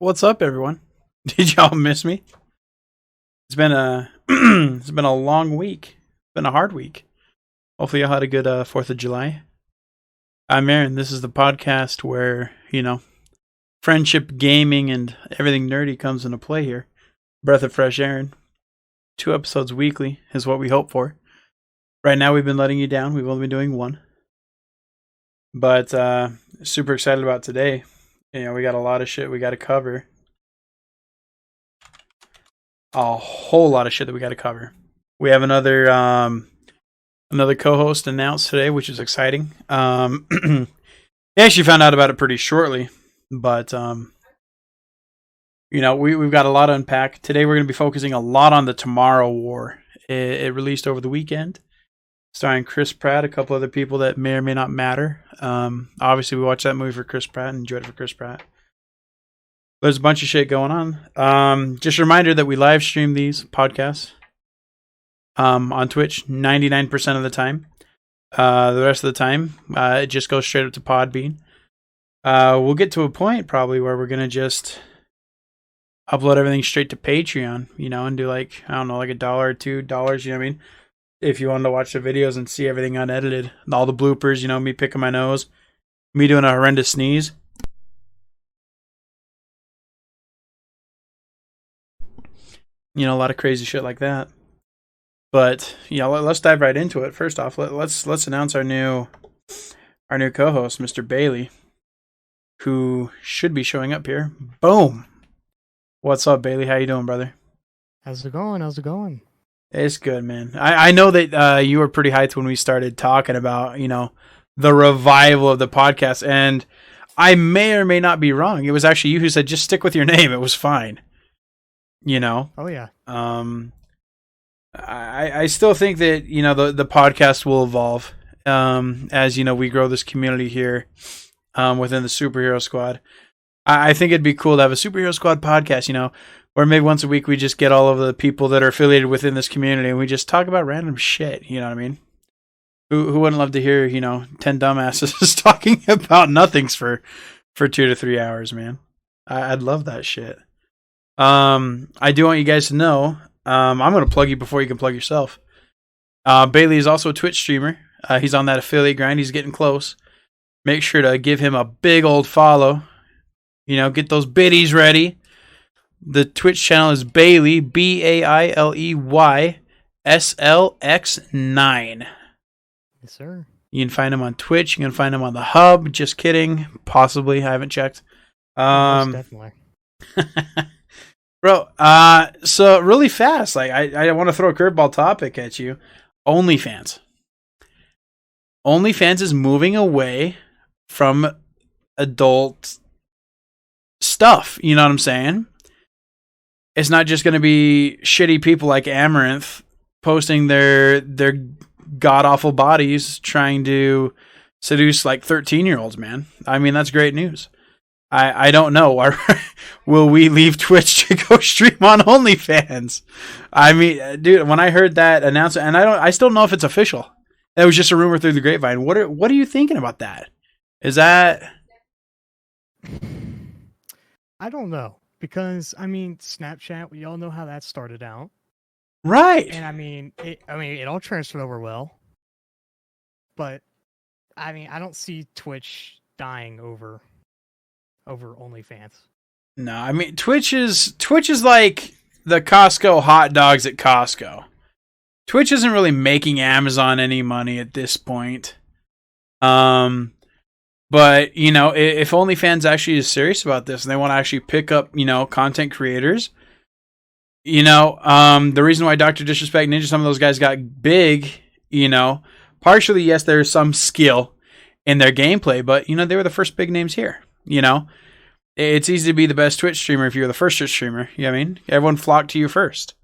What's up, everyone? Did y'all miss me? It's been a it's been a long week. It's been a hard week. Hopefully, y'all had a good 4th of July. I'm Aaron. This is the podcast where friendship, gaming, and everything nerdy comes into play here. Breath of fresh air. 2 episodes weekly is what we hope for. Right now, we've been letting you down. We've only been doing 1, but super excited about today. We got a lot of shit we got to cover. A whole lot of shit that we got to cover. We have another co-host announced today, which is exciting. I actually found out about it pretty shortly, but we've got a lot to unpack. Today we're going to be focusing a lot on the Tomorrow War. It released over the weekend, starring Chris Pratt, a couple other people that may or may not matter. Obviously, we watched that movie for Chris Pratt and enjoyed it for Chris Pratt. There's a bunch of shit going on. Just a reminder that we live stream these podcasts on Twitch 99% of the time. The rest of the time, it just goes straight up to Podbean. We'll get to a point probably where we're going to just upload everything straight to Patreon, and do like $1 or $2, you know what I mean? If you wanted to watch the videos and see everything unedited, all the bloopers, me picking my nose, me doing a horrendous sneeze. A lot of crazy shit like that. But let's dive right into it. First off, let's announce our new co-host, Mr. Bailey, who should be showing up here. Boom. What's up, Bailey? How you doing, brother? How's it going? It's good, man. I know that you were pretty hyped when we started talking about, the revival of the podcast, and I may or may not be wrong. It was actually you who said, just stick with your name. It was fine. Oh yeah. I still think that the podcast will evolve as we grow this community here within the Superhero Squad. I think it'd be cool to have a Superhero Squad podcast, where maybe once a week we just get all of the people that are affiliated within this community and we just talk about random shit. You know what I mean? Who wouldn't love to hear 10 dumbasses talking about nothings for 2 to 3 hours, man? I'd love that shit. I do want you guys to know, I'm going to plug you before you can plug yourself. Bailey is also a Twitch streamer. He's on that affiliate grind. He's getting close. Make sure to give him a big old follow. Get those biddies ready. The Twitch channel is Bailey, BAILEYSLX9. Yes, sir. You can find him on Twitch. You can find him on the Hub. Just kidding. Possibly. I haven't checked. Most definitely. Bro, so really fast, I want to throw a curveball topic at you. OnlyFans. OnlyFans is moving away from adult stuff. You know what I'm saying? It's not just going to be shitty people like Amaranth posting their god-awful bodies trying to seduce 13-year-olds, man. I mean, that's great news. I don't know. Will we leave Twitch to go stream on OnlyFans? I mean, dude, when I heard that announcement, and I still don't know if it's official. That was just a rumor through the grapevine. What are you thinking about that? Is that? I don't know, because Snapchat. We all know how that started out, right? And it all transferred over well. But I don't see Twitch dying over OnlyFans. No, Twitch is like the Costco hot dogs at Costco. Twitch isn't really making Amazon any money at this point. But if OnlyFans actually is serious about this and they want to actually pick up, content creators, the reason why Dr. Disrespect Ninja, some of those guys got big, partially, yes, there's some skill in their gameplay, but they were the first big names here. It's easy to be the best Twitch streamer if you're the first Twitch streamer. You know what I mean? Everyone flocked to you first.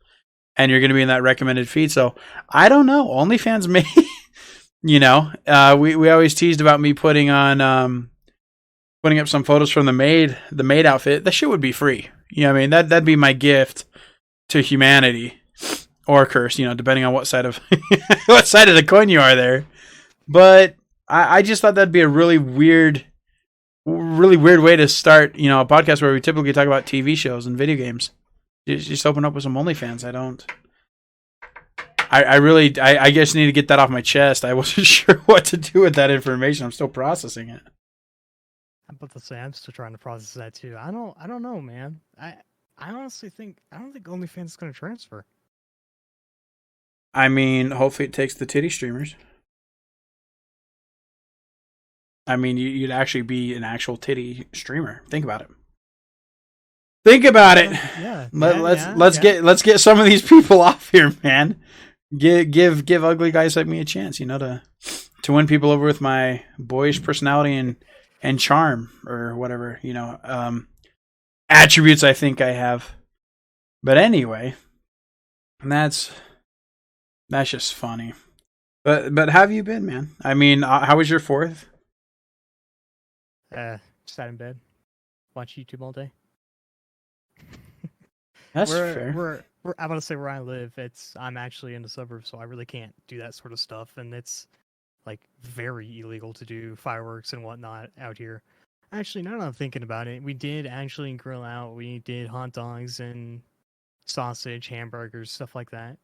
And you're going to be in that recommended feed. So, I don't know. OnlyFans may... we always teased about me putting up some photos from the maid outfit. That shit would be free. You know what I mean? That'd be my gift to humanity. Or curse, depending on what side of the coin you are there. But I just thought that'd be a really weird really weird way to start, you know, a podcast where we typically talk about TV shows and video games. Just open up with some OnlyFans. I guess need to get that off my chest. I wasn't sure what to do with that information. I'm still processing it. I'm about to say I'm still trying to process that too. I don't know, man. I honestly think I don't think OnlyFans is going to transfer. I mean, hopefully it takes the titty streamers. I mean, you'd actually be an actual titty streamer. Think about it. Think about it. Yeah. Let's get some of these people off here, man. Give ugly guys like me a chance, you know, to win people over with my boyish personality and charm or whatever, you know, attributes I think I have. But anyway, that's just funny. But how have you been, man? I mean, how was your 4th? Sat in bed, watch YouTube all day. That's fair. I'm gonna say where I live. I'm actually in the suburbs, so I really can't do that sort of stuff, and it's like very illegal to do fireworks and whatnot out here. Actually, now that I'm thinking about it, we did actually grill out. We did hot dogs and sausage, hamburgers, stuff like that.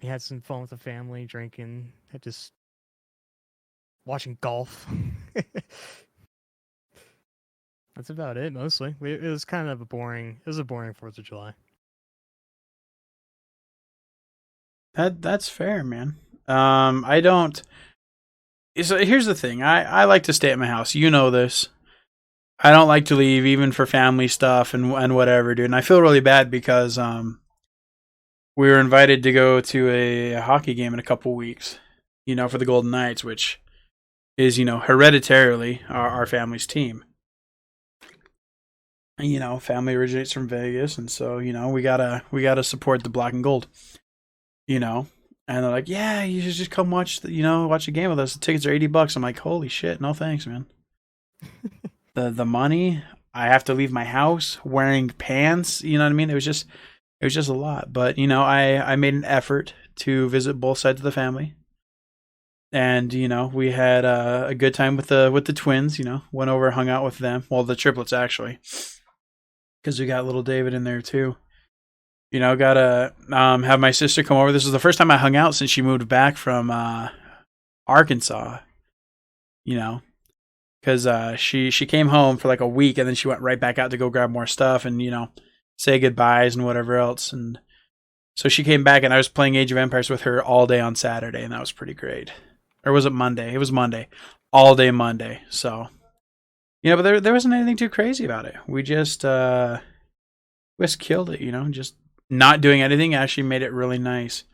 We had some fun with the family, drinking, just watching golf. That's about it, mostly. It was kind of a boring 4th of July. That's fair, man. I don't. So here's the thing. I like to stay at my house. You know this. I don't like to leave, even for family stuff and whatever, dude. And I feel really bad because we were invited to go to a hockey game in a couple weeks, you know, for the Golden Knights, which is, you know, hereditarily our family's team. You know, family originates from Vegas, and so, you know, we gotta support the black and gold. You know, and they're like, yeah, you should just come watch a game with us. The tickets are $80. I'm like, holy shit, no thanks, man. the money, I have to leave my house wearing pants. You know what I mean? It was just a lot. But you know, I made an effort to visit both sides of the family, and you know, we had a good time with the twins. You know, went over, hung out with them. Well, the triplets actually, because we got little David in there too. You know, gotta have my sister come over. This was the first time I hung out since she moved back from Arkansas. You know, because she came home for like a week and then she went right back out to go grab more stuff and, you know, say goodbyes and whatever else. And so she came back and I was playing Age of Empires with her all day on Saturday, and that was pretty great. Or was it Monday? It was Monday. All day Monday. So, you know, but there wasn't anything too crazy about it. We just killed it, you know, just not doing anything actually made it really nice.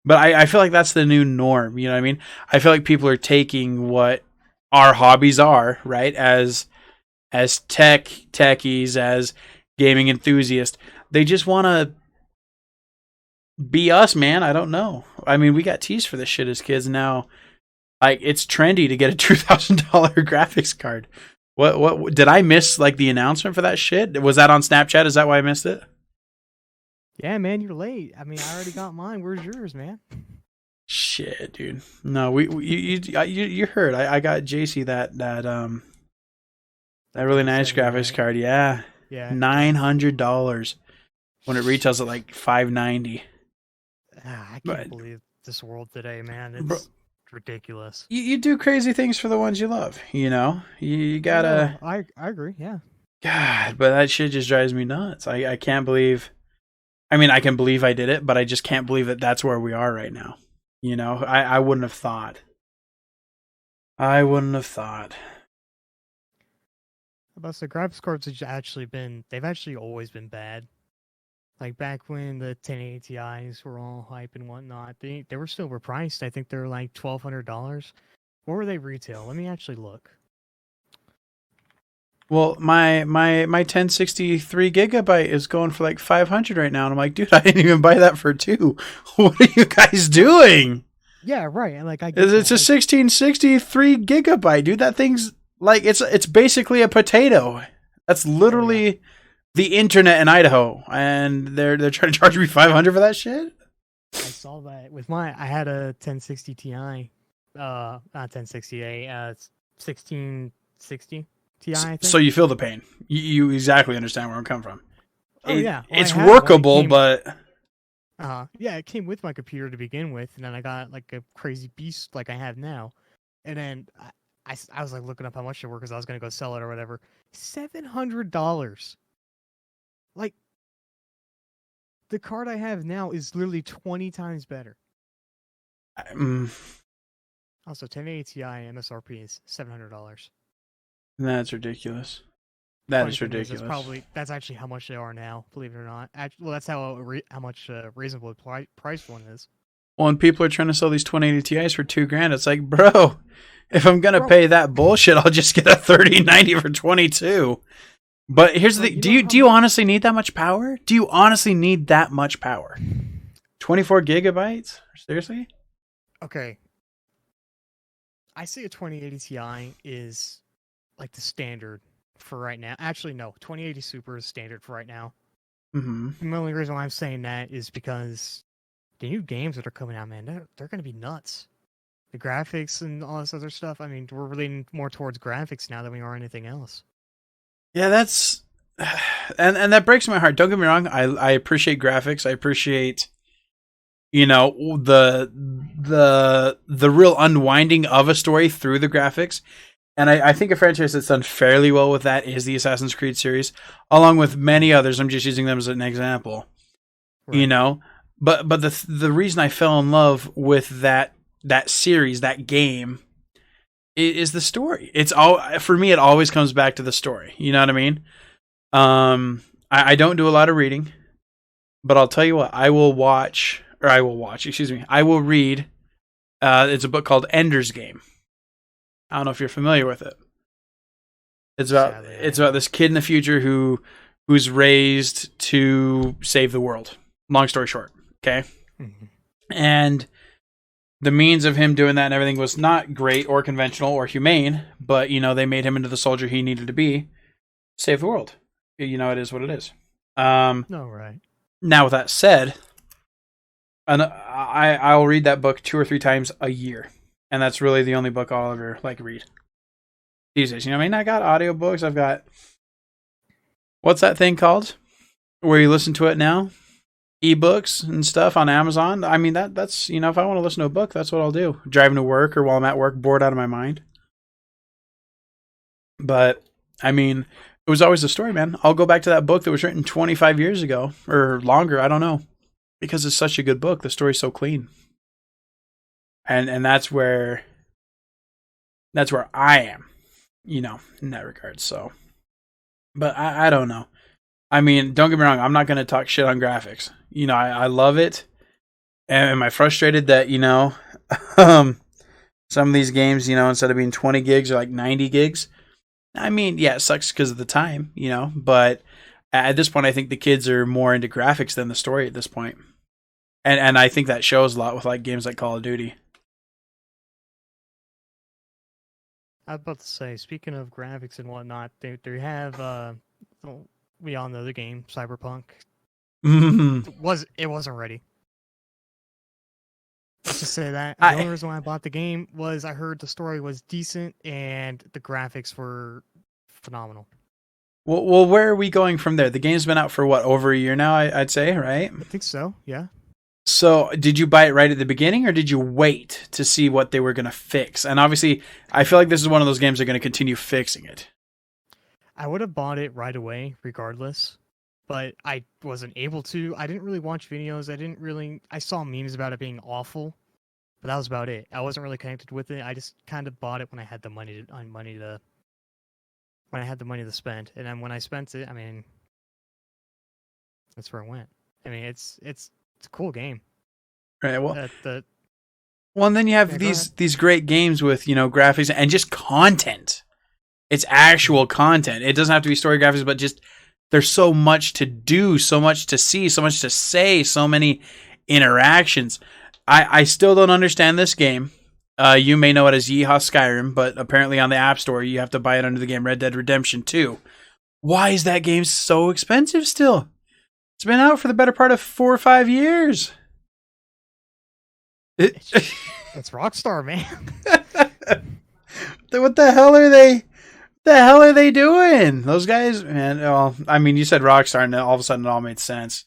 But I feel like that's the new norm, you know what I mean? I feel like people are taking what our hobbies are, right, as techies, as gaming enthusiasts. They just want to be us, man. I don't know. I mean, we got teased for this shit as kids. Now, like, it's trendy to get a $2,000 graphics card. What did I miss, like, the announcement for that shit? Was that on Snapchat? Is that why I missed it? Yeah, man, you're late. I mean, I already got mine. Where's yours, man? Shit, dude. No, you heard. I got JC that really nice graphics card. Yeah. $900 when it retails at like $590. I can't believe this world today, man. It's ridiculous. You do crazy things for the ones you love, you know? You gotta... I agree, yeah. God, but that shit just drives me nuts. I can't believe... I mean, I can believe I did it, but I just can't believe that that's where we are right now. You know? I wouldn't have thought. About the graphics cards they've actually always been bad. Like back when the 1080 Ti's were all hype and whatnot, they were still overpriced. I think they were like $1,200. What were they retail? Let me actually look. Well, my 1063 gigabyte is going for like $500 right now, and I'm like, dude, I didn't even buy that for $2. What are you guys doing? Yeah, right. And like it's a 1663 gigabyte, dude. That thing's like it's basically a potato. That's literally the internet in Idaho, and they're trying to charge me $500 for that shit. I saw that with I had a 1060 Ti, not 1060, a 1660. Ti, I So think. you feel the pain. You exactly understand where I'm coming from. Oh yeah, well, It's I had one. workable, but Yeah, it came with my computer to begin with, and then I got like a crazy beast like I have now, and then I was like looking up how much it were because I was gonna go sell it or whatever. $700. Like the card I have now is literally 20 times better. mm, Also, 1080 Ti MSRP is $700. that's ridiculous. That is Funny thing is, ridiculous. that's actually how much they are now. Believe it or not. Well, that's how much reasonable price one is. Well, when people are trying to sell these 2080 Ti's for $2,000, it's like, bro, if I'm gonna Bro. pay that bullshit, I'll just get a 3090 for 22. But here's the thing: do you honestly need that much power? Do you honestly need that much power? 24 gigabytes? Seriously? Okay. I say a 2080 Ti is like the standard for right now. Actually, no, 2080 Super is standard for right now. Mm-hmm. The only reason why I'm saying that is because the new games that are coming out, man, they're going to be nuts. The graphics and all this other stuff. I mean, we're leaning more towards graphics now than we are anything else. Yeah, that's and that breaks my heart. Don't get me wrong. I appreciate graphics. I appreciate the real unwinding of a story through the graphics. And I think a franchise that's done fairly well with that is the Assassin's Creed series, along with many others. I'm just using them as an example. Right. But the reason I fell in love with that series, that game, is the story. It's all, for me, it always comes back to the story. You know what I mean? I don't do a lot of reading, but I'll tell you what, I will read. It's a book called Ender's Game. I don't know if you're familiar with it. It's about this kid in the future who's raised to save the world. Long story short, okay? Mm-hmm. And the means of him doing that and everything was not great or conventional or humane, but they made him into the soldier he needed to be, save the world. It is what it is. No, right. Now, with that said, and I'll read that book 2 or 3 times a year. And that's really the only book I'll ever read these days. You know what I mean? I got audiobooks. I've got, what's that thing called where you listen to it now? Ebooks and stuff on Amazon. I mean, that's if I want to listen to a book, that's what I'll do. Driving to work or while I'm at work, bored out of my mind. But I mean, it was always a story, man. I'll go back to that book that was written 25 years ago or longer. I don't know, because it's such a good book. The story's so clean. And that's where I am, in that regard. So, but I don't know. I mean, don't get me wrong. I'm not going to talk shit on graphics. I love it. And am I frustrated that, some of these games, instead of being 20 gigs are like 90 gigs? I mean, yeah, it sucks because of the time, but at this point, I think the kids are more into graphics than the story at this point. And I think that shows a lot with games like Call of Duty. I was about to say, speaking of graphics and whatnot, they have we all know the game Cyberpunk. It wasn't ready. Let's just say that. The only reason why I bought the game was I heard the story was decent and the graphics were phenomenal. Well, where are we going from there? The game's been out for over a year now, I'd say, right? I think so, yeah. So, did you buy it right at the beginning, or did you wait to see what they were going to fix? And obviously, I feel like this is one of those games they're going to continue fixing it. I would have bought it right away, regardless, but I wasn't able to. I didn't really watch videos. I saw memes about it being awful, but that was about it. I wasn't really connected with it. I just kind of bought it when I had the money to spend, and then when I spent it, I mean, that's where it went. I mean, it's a cool game. Right. Well, and then you have these great games with graphics and just content. It's actual content. It doesn't have to be story graphics, but just there's so much to do, so much to see, so much to say, so many interactions. I still don't understand this game. You may know it as Yeehaw Skyrim, but apparently on the App Store you have to buy it under the game Red Dead Redemption 2. Why is that game so expensive still? It's been out for the better part of 4 or 5 years. It's Rockstar, man. What the hell are they? The hell are they doing? Those guys, man. Well, I mean, you said Rockstar, and all of a sudden it all made sense.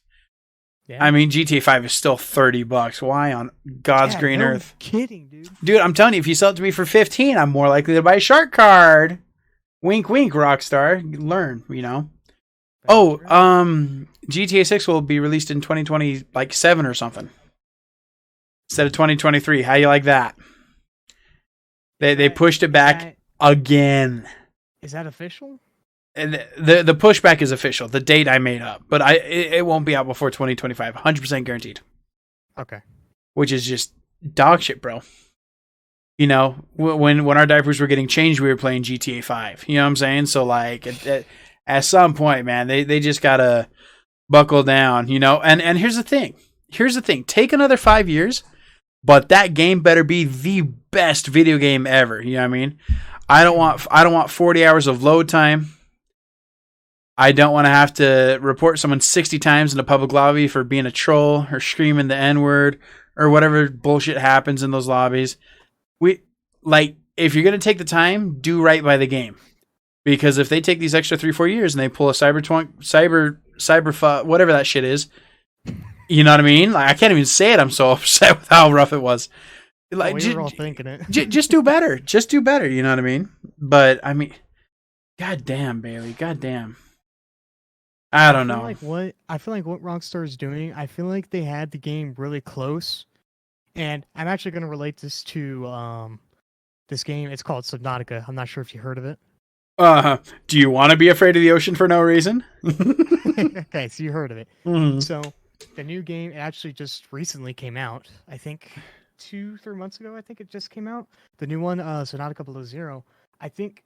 Yeah. I mean, GTA 5 is still $30. Why on God's green earth? Kidding, dude. Dude, I'm telling you, if you sell it to me for 15, I'm more likely to buy a shark card. Wink, wink, Rockstar. Learn, you know. Oh, GTA 6 will be released in 2027 or something instead of 2023. How you like that? They pushed it back again. Is that official? The pushback is official. The date I made up, but it won't be out before 2025. 100% guaranteed. Okay. Which is just dog shit, bro. You know, when our diapers were getting changed, we were playing GTA 5. You know what I'm saying? So like at some point, man, they just gotta buckle down. You know, and here's the thing. Take another 5 years, but that game better be the best video game ever. You know what I mean? I don't want 40 hours of load time. I don't want to have to report someone 60 times in a public lobby for being a troll or screaming the N-word or whatever bullshit happens in those lobbies. If you're going to take the time, do right by the game. Because if they take these extra 3-4 years and they pull a cyber whatever that shit is, you know what I mean? Like, I can't even say it. I'm so upset with how rough it was. Like, we were all thinking it. Just do better. Just do better. You know what I mean? But I mean, goddamn, Bailey. Goddamn. I don't know. I feel like what Rockstar is doing, I feel like they had the game really close. And I'm actually going to relate this to this game. It's called Subnautica. I'm not sure if you heard of it. Do you want to be afraid of the ocean for no reason? Okay, so you heard of it. Mm-hmm. So the new game actually just recently came out. I think 2-3 months ago, I think it just came out. The new one, Subnautica Below Zero. I think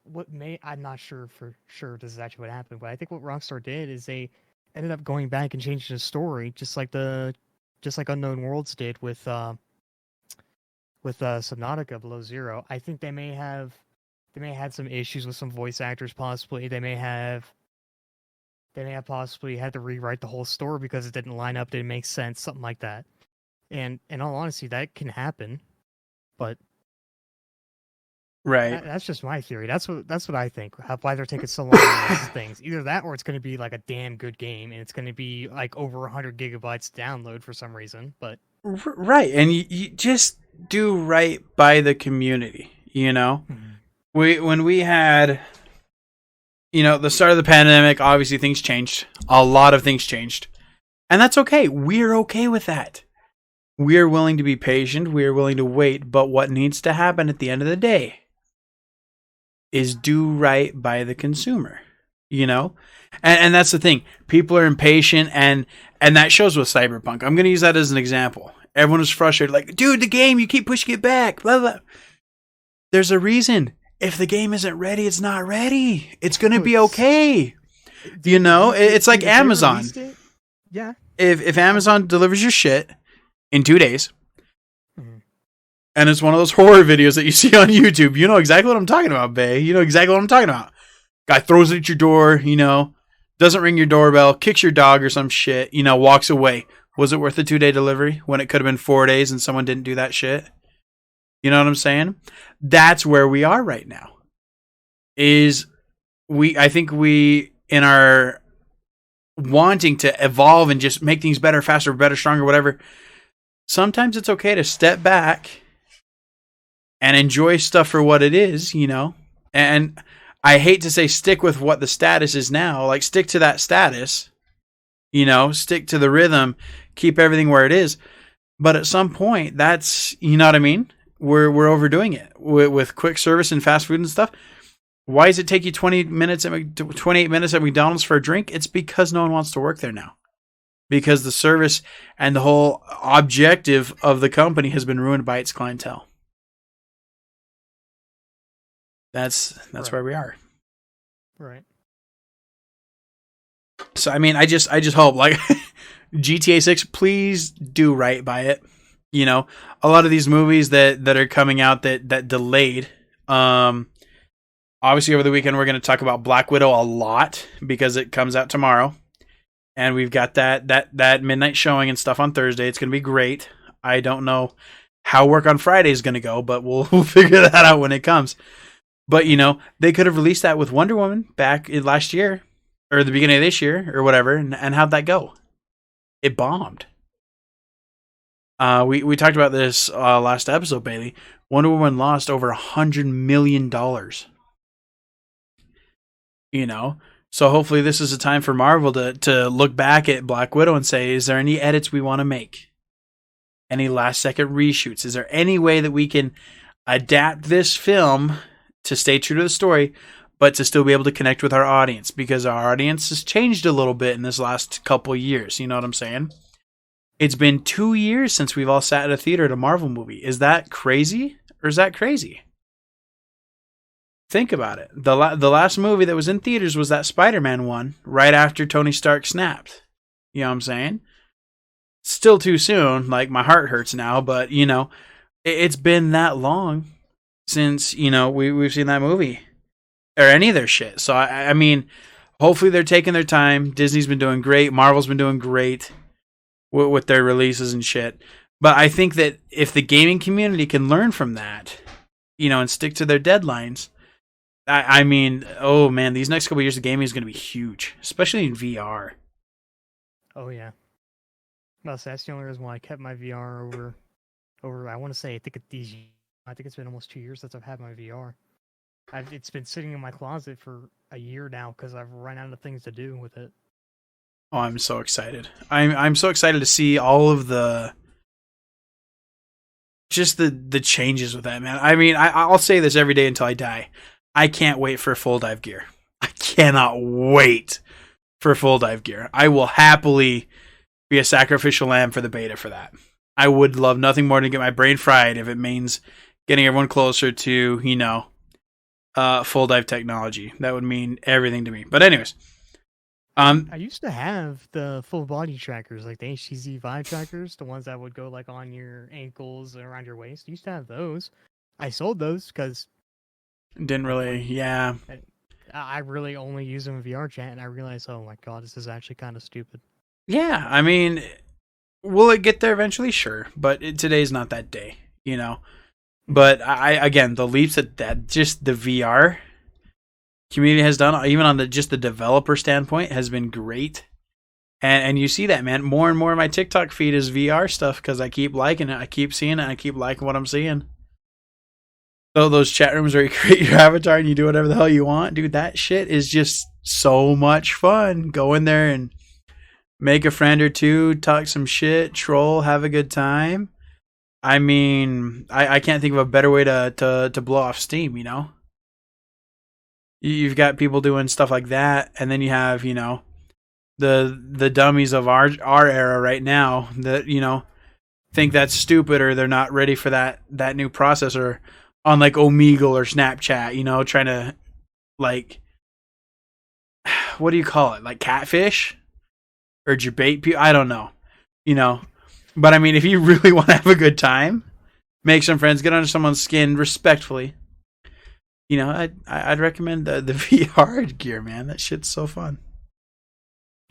I'm not sure for sure this is actually what happened, but I think what Rockstar did is they ended up going back and changing the story, just like Unknown Worlds did with Subnautica Below Zero. I think they may have had some issues with some voice actors, possibly. They may have possibly had to rewrite the whole story because it didn't line up, didn't make sense, something like that. And in all honesty, that can happen, but. Right. That's just my theory. That's what I think. Why they're taking so long on these things. Either that, or it's going to be like a damn good game, and it's going to be like over 100 gigabytes to download for some reason. But right, and you just do right by the community. You know, when we had, you know, the start of the pandemic, obviously things changed. A lot of things changed, and that's okay. We're okay with that. We're willing to be patient. We're willing to wait. But what needs to happen at the end of the day is do right by the consumer, you know? And that's the thing. People are impatient, and that shows with Cyberpunk. I'm going to use that as an example. Everyone was frustrated, like, dude, the game, you keep pushing it back, blah, blah. There's a reason. If the game isn't ready, it's not ready. It's going to be okay. You know? It's like Amazon. Yeah. If Amazon delivers your shit in 2 days, and it's one of those horror videos that you see on YouTube, you know exactly what I'm talking about, bae. You know exactly what I'm talking about. Guy throws it at your door, you know, doesn't ring your doorbell, kicks your dog or some shit, you know, walks away. Was it worth the 2-day delivery when it could have been 4 days and someone didn't do that shit? You know what I'm saying? That's where we are right now. I think we, in our wanting to evolve and just make things better, faster, better, stronger, whatever, sometimes it's okay to step back and enjoy stuff for what it is, you know? And I hate to say stick with what the status is now. Like, stick to that status, you know? Stick to the rhythm. Keep everything where it is. But at some point, that's, you know what I mean? We're overdoing it with quick service and fast food and stuff. Why does it take you 28 minutes at McDonald's for a drink? It's because no one wants to work there now. Because the service and the whole objective of the company has been ruined by its clientele. That's right. Where we are. Right. So I mean, I just hope, like, GTA 6, please do right by it. You know, a lot of these movies that are coming out that delayed. Obviously over the weekend we're going to talk about Black Widow a lot because it comes out tomorrow. And we've got that midnight showing and stuff on Thursday. It's going to be great. I don't know how work on Friday is going to go, but we'll figure that out when it comes. But they could have released that with Wonder Woman back in last year or the beginning of this year or whatever, and how'd that go? It bombed. We talked about this last episode, Bailey. Wonder Woman lost over $100 million. So hopefully this is a time for Marvel to look back at Black Widow and say, is there any edits we want to make? Any last second reshoots? Is there any way that we can adapt this film to stay true to the story, but to still be able to connect with our audience? Because our audience has changed a little bit in this last couple years. You know what I'm saying? It's been 2 years since we've all sat at a theater at a Marvel movie. Is that crazy? Or is that crazy? Think about it. The last movie that was in theaters was that Spider-Man one, right after Tony Stark snapped. You know what I'm saying? Still too soon. Like, my heart hurts now, but, it's been that long since, we've seen that movie. Or any of their shit. So, I mean, hopefully they're taking their time. Disney's been doing great. Marvel's been doing great with their releases and shit. But I think that if the gaming community can learn from that, and stick to their deadlines, I mean, oh man, these next couple of years of gaming is going to be huge, especially in VR. Oh yeah. No, so that's the only reason why I kept my VR over. I want to say, I think it's been almost 2 years since I've had my VR. It's been sitting in my closet for a year now because I've run out of things to do with it. Oh, I'm so excited! I'm so excited to see all of the changes with that, man. I mean, I'll say this every day until I die. I can't wait for full dive gear. I cannot wait for full dive gear. I will happily be a sacrificial lamb for the beta for that. I would love nothing more than to get my brain fried if it means getting everyone closer to, full dive technology. That would mean everything to me. But anyways. I used to have the full body trackers, like the HTZ Vive trackers, the ones that would go like on your ankles and around your waist. I used to have those. I sold those because didn't really, yeah. I really only use them in VR chat, and I realized, oh my god, this is actually kind of stupid. Yeah, I mean, will it get there eventually? Sure, but today's not that day, But again, the leaps that just the VR community has done, even on just the developer standpoint, has been great. And you see that, man. More and more of my TikTok feed is VR stuff because I keep liking it. I keep seeing it. I keep liking what I'm seeing. So those chat rooms where you create your avatar and you do whatever the hell you want, dude, that shit is just so much fun. Go in there and make a friend or two, talk some shit, troll, have a good time. I mean, I can't think of a better way to blow off steam, You've got people doing stuff like that, and then you have, the dummies of our era right now that, think that's stupid or they're not ready for that new processor on like Omegle or Snapchat, trying to like, what do you call it? Like catfish or debate people? I don't know, but I mean, if you really want to have a good time, make some friends, get under someone's skin respectfully. I'd recommend the VR gear, man. That shit's so fun.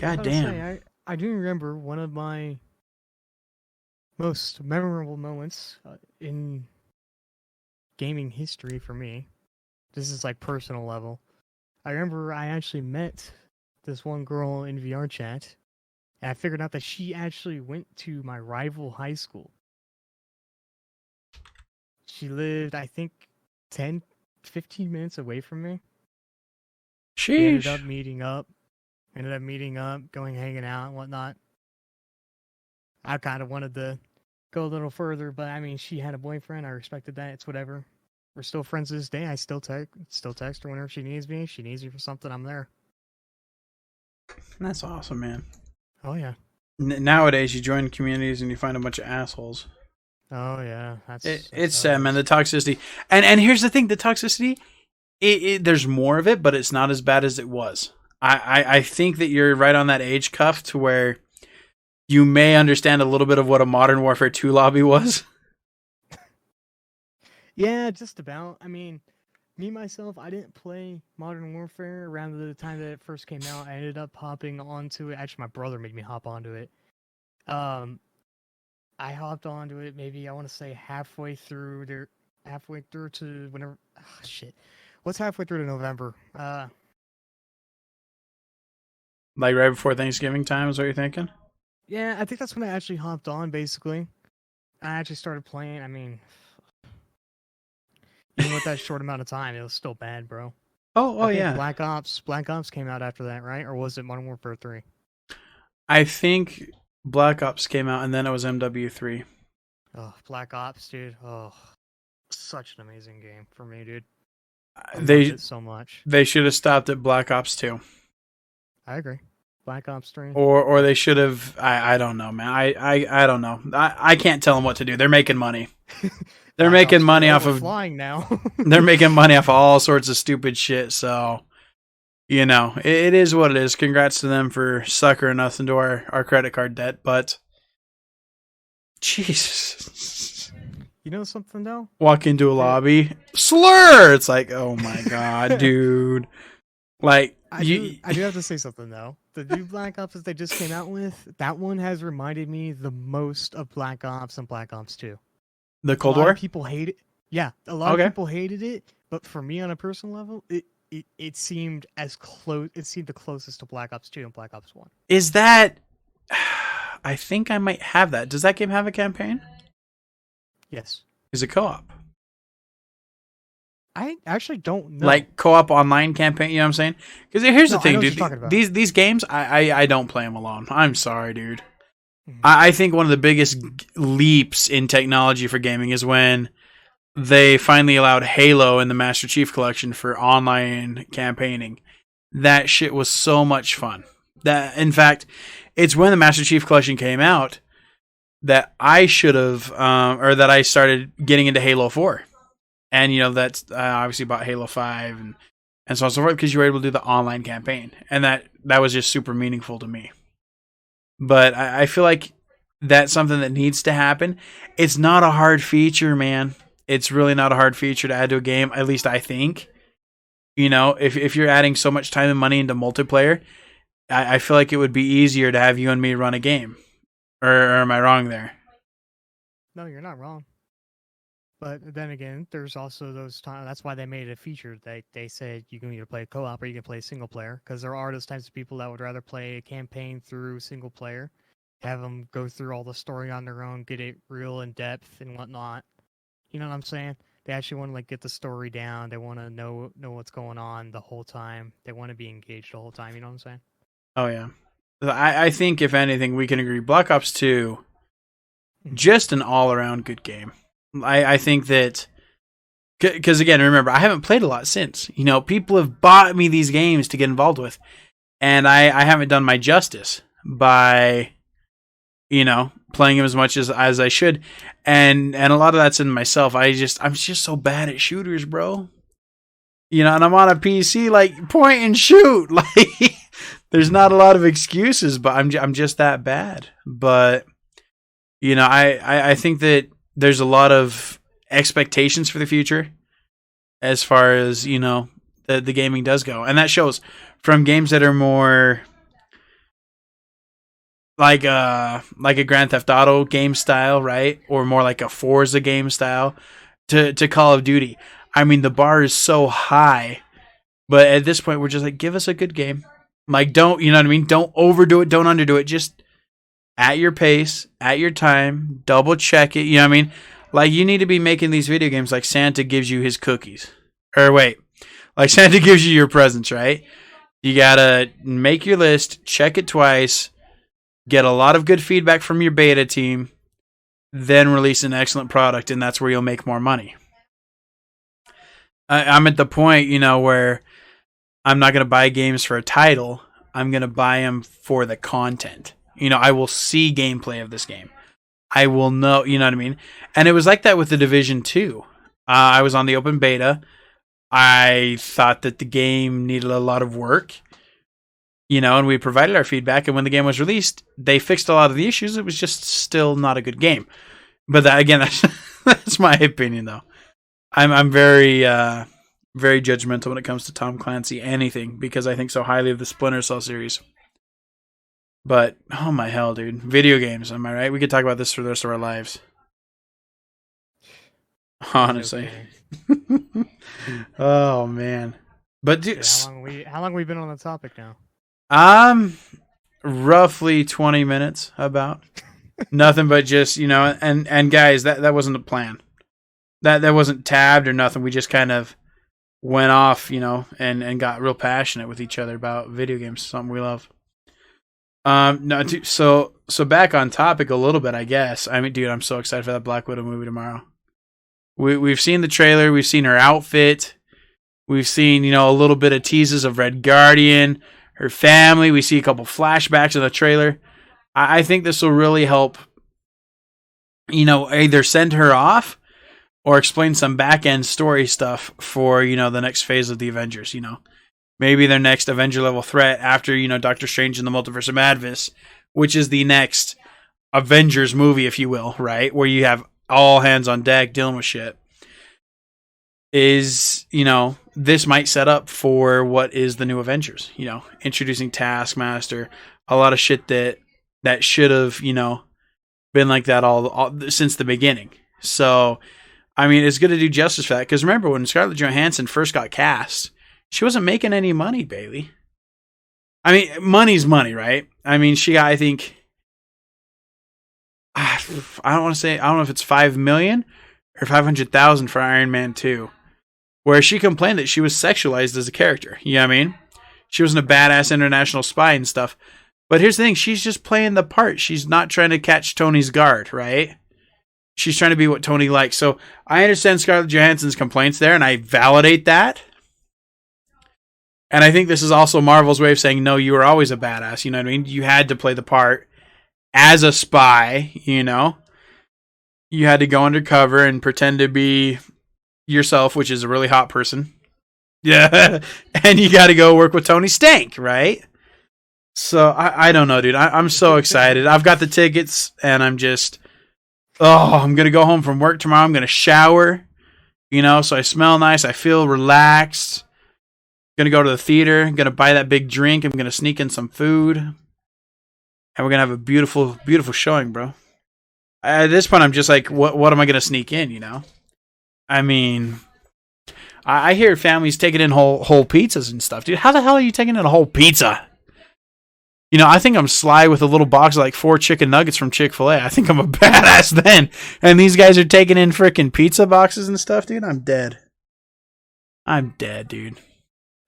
God damn. I do remember one of my most memorable moments in gaming history for me. This is like personal level. I remember I actually met this one girl in VR chat, and I figured out that she actually went to my rival high school. She lived, I think, 10, 15 minutes away from me. Sheesh. We ended up meeting up, going hanging out and whatnot. I kind of wanted to go a little further, but I mean, she had a boyfriend. I respected that. It's whatever. We're still friends to this day. I still text her whenever she needs me. If she needs me for something, I'm there. That's awesome, man. Oh yeah. Nowadays, you join communities and you find a bunch of assholes. Oh yeah, it's sad, man. The toxicity, and here's the thing: the toxicity, there's more of it, but it's not as bad as it was. I think that you're right on that age cuff to where you may understand a little bit of what a Modern Warfare 2 lobby was. Yeah, just about. I mean, me myself, I didn't play Modern Warfare around the time that it first came out. I ended up hopping onto it. Actually, my brother made me hop onto it. I hopped onto it maybe, I want to say halfway through to What's halfway through to November? Like right before Thanksgiving time is what you're thinking? Yeah, I think that's when I actually hopped on. Basically, I actually started playing. I mean, even with that short amount of time, it was still bad, bro. Oh I think yeah. Black Ops came out after that, right? Or was it Modern Warfare 3? I think Black Ops came out and then it was MW3. Oh, Black Ops, dude. Oh, such an amazing game for me, dude. I loved They it so much. they should have stopped at Black Ops 2. I agree. Black Ops 3. Or they should have. I don't know, man. I don't know. I can't tell them what to do. They're making money. They're Black making Ops 3, money oh, off we're of. flying now. They're making money off of all sorts of stupid shit. So, it is what it is. Congrats to them for suckering us into our credit card debt. But, Jesus. You know something though? Walk into a lobby, slur. It's like, oh my god, dude. Like, I do have to say something though. The new Black Ops that they just came out with, that one has reminded me the most of Black Ops and Black Ops 2. the A Cold lot War. of people hate it. Yeah, a lot Okay. of people hated it, but for me on a personal level, it seemed as close. It seemed the closest to Black Ops 2 and Black Ops 1. Is that? I think I might have that. Does that game have a campaign? Yes. Is it co-op? I actually don't know. Like co-op online campaign, you know what I'm saying? Because here's No, the I thing, know what dude. you're talking about. These games, I don't play them alone. I'm sorry, dude. Mhm. I think one of the biggest leaps in technology for gaming is when they finally allowed Halo in the Master Chief Collection for online campaigning. That shit was so much fun. That, in fact, it's when the Master Chief Collection came out that I should have, or that I started getting into Halo 4. And, that's obviously bought Halo 5 and so on and so forth because you were able to do the online campaign. And that was just super meaningful to me. But I feel like that's something that needs to happen. It's not a hard feature, man. It's really not a hard feature to add to a game, at least I think. If you're adding so much time and money into multiplayer, I feel like it would be easier to have you and me run a game. Or am I wrong there? No, you're not wrong. But then again, there's also those times. That's why they made it a feature. They said you can either play co-op or you can play single player. Because there are those types of people that would rather play a campaign through single player, have them go through all the story on their own, get it real in depth and whatnot. You know what I'm saying? They actually want to get the story down. They want to know what's going on the whole time. They want to be engaged the whole time. You know what I'm saying? Oh, yeah. I think, if anything, we can agree. Black Ops 2, just an all-around good game. I think that, because again, remember, I haven't played a lot since. People have bought me these games to get involved with, and I haven't done my justice by, playing them as much as I should, and a lot of that's in myself. I'm just so bad at shooters, bro. And I'm on a PC, like point and shoot, like there's not a lot of excuses, but I'm just that bad. But I think that there's a lot of expectations for the future as far as, the gaming does go. And that shows from games that are more like a Grand Theft Auto game style, right? Or more like a Forza game style to Call of Duty. I mean, the bar is so high, but at this point we're just like, give us a good game. Like, don't, you know what I mean? Don't overdo it. Don't underdo it. Just at your pace, at your time, double check it. You know what I mean? Like, you need to be making these video games like Santa gives you his cookies. Or wait, like Santa gives you your presents, right? You gotta make your list, check it twice, get a lot of good feedback from your beta team, then release an excellent product, and that's where you'll make more money. I'm at the point, where I'm not going to buy games for a title. I'm going to buy them for the content. I will see gameplay of this game. I will know, you know what I mean? And it was like that with The Division 2. I was on the open beta. I thought that the game needed a lot of work, and we provided our feedback. And when the game was released, they fixed a lot of the issues. It was just still not a good game. But that, again, that's my opinion, though. I'm very, very judgmental when it comes to Tom Clancy anything because I think so highly of the Splinter Cell series. But, oh my hell, dude. Video games, am I right? We could talk about this for the rest of our lives. Honestly. kidding. Oh man. But dude, Dude, how long we been on the topic now? roughly 20 minutes about. Nothing but just, and guys, that wasn't a plan. That wasn't tabbed or nothing. We just kind of went off, and got real passionate with each other about video games, something we love. No, dude, so back on topic a little bit, I guess. I mean, dude, I'm so excited for that Black Widow movie tomorrow. We've seen the trailer, we've seen her outfit, we've seen, a little bit of teases of Red Guardian, her family. We see a couple flashbacks of the trailer. I think this will really help, either send her off or explain some back end story stuff for, the next phase of the Avengers, Maybe their next Avenger level threat after, Doctor Strange in the Multiverse of Madness, which is the next Avengers movie, if you will, right? Where you have all hands on deck dealing with shit. Is, this might set up for what is the new Avengers, introducing Taskmaster, a lot of shit that should have, been like that all since the beginning. So, I mean, it's good to do justice for that. Because remember, when Scarlett Johansson first got cast, she wasn't making any money, Bailey. I mean, money's money, right? I mean, she got, I think, I don't know if it's $5 million or $500,000 for Iron Man 2, where she complained that she was sexualized as a character. You know what I mean? She wasn't a badass international spy and stuff. But here's the thing, she's just playing the part. She's not trying to catch Tony's guard, right? She's trying to be what Tony likes. So I understand Scarlett Johansson's complaints there, and I validate that. And I think this is also Marvel's way of saying, no, you were always a badass. You know what I mean? You had to play the part as a spy, You had to go undercover and pretend to be yourself, which is a really hot person. Yeah. And you got to go work with Tony Stank, right? So I don't know, dude. I'm so excited. I've got the tickets, and I'm just, I'm going to go home from work tomorrow. I'm going to shower, so I smell nice. I feel relaxed. Going to go to the theater. I'm going to buy that big drink. I'm going to sneak in some food. And we're going to have a beautiful, beautiful showing, bro. At this point, I'm just like, what am I going to sneak in, I mean, I hear families taking in whole pizzas and stuff. Dude, how the hell are you taking in a whole pizza? I think I'm sly with a little box of like 4 chicken nuggets from Chick-fil-A. I think I'm a badass then. And these guys are taking in freaking pizza boxes and stuff, dude. I'm dead. I'm dead, dude.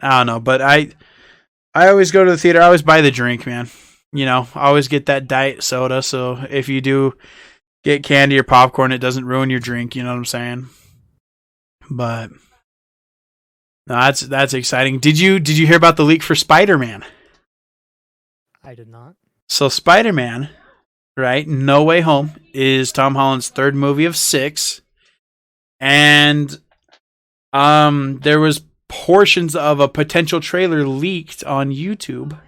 I don't know, but I always go to the theater. I always buy the drink, man. I always get that diet soda. So if you do get candy or popcorn, it doesn't ruin your drink. You know what I'm saying? But no, that's exciting. Did you hear about the leak for Spider-Man? I did not. So Spider-Man, right? No Way Home is Tom Holland's 3rd movie of 6, and there was portions of a potential trailer leaked on YouTube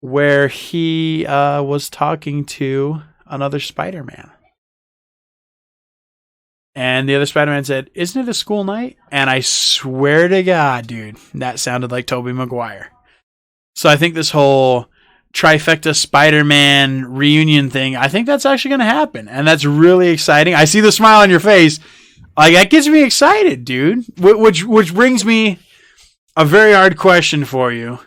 where he was talking to another Spider-Man. And the other Spider-Man said, "Isn't it a school night?" And I swear to God, dude, that sounded like Tobey Maguire. So I think this whole trifecta Spider-Man reunion thing, I think that's actually going to happen. And that's really exciting. I see the smile on your face. Like, that gets me excited, dude. Which brings me a very hard question for you.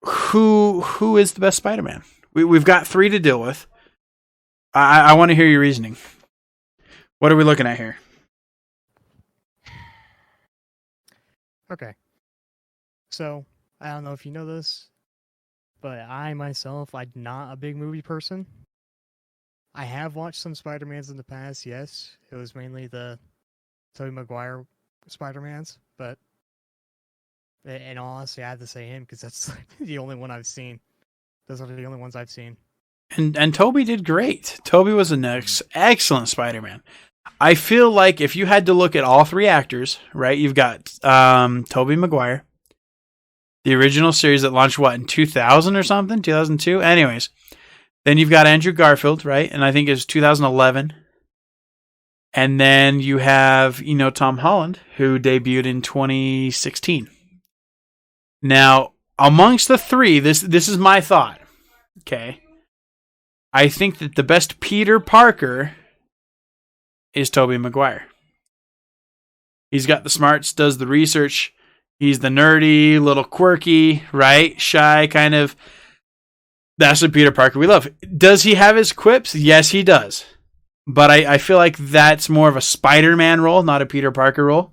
Who is the best Spider-Man? We've got 3 to deal with. I want to hear your reasoning. What are we looking at here? Okay. So, I don't know if you know this, but I'm not a big movie person. I have watched some Spider-Mans in the past, yes. It was mainly the Tobey Maguire Spider-Mans, but in all honesty, I have to say him because that's the only one I've seen. Those are the only ones I've seen. And Tobey did great. Tobey was an excellent Spider-Man. I feel like if you had to look at all 3 actors, right, you've got Tobey Maguire, the original series that launched, in 2000 or something? 2002? Anyways. Then you've got Andrew Garfield, right? And I think it was 2011. And then you have, Tom Holland, who debuted in 2016. Now, amongst the 3, this is my thought, okay? I think that the best Peter Parker is Tobey Maguire. He's got the smarts, does the research. He's the nerdy, little quirky, right? Shy kind of. That's the Peter Parker we love. Does he have his quips? Yes, he does. But I feel like that's more of a Spider-Man role, not a Peter Parker role.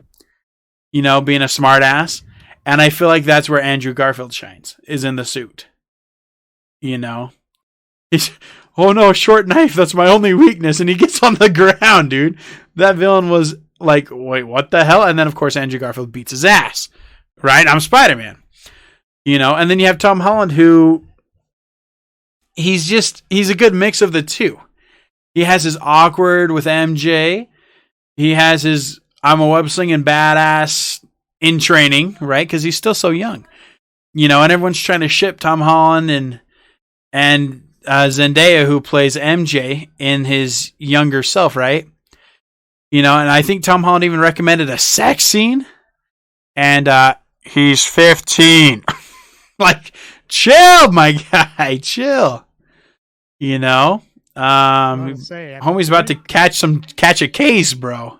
You know, being a smart ass. And I feel like that's where Andrew Garfield shines, is in the suit. You know? He's, oh no, short knife, that's my only weakness. And he gets on the ground, dude. That villain was like, wait, what the hell? And then, of course, Andrew Garfield beats his ass. Right? I'm Spider-Man. You know? And then you have Tom Holland, who... he's a good mix of the two. He has his awkward with MJ. He has his I'm a web slinging badass in training, right? Because he's still so young. You know, and everyone's trying to ship Tom Holland and Zendaya, who plays MJ in his younger self, right? You know, and I think Tom Holland even recommended a sex scene. And he's 15. Like, chill, my guy, chill. You know, homie's about to catch a case, bro.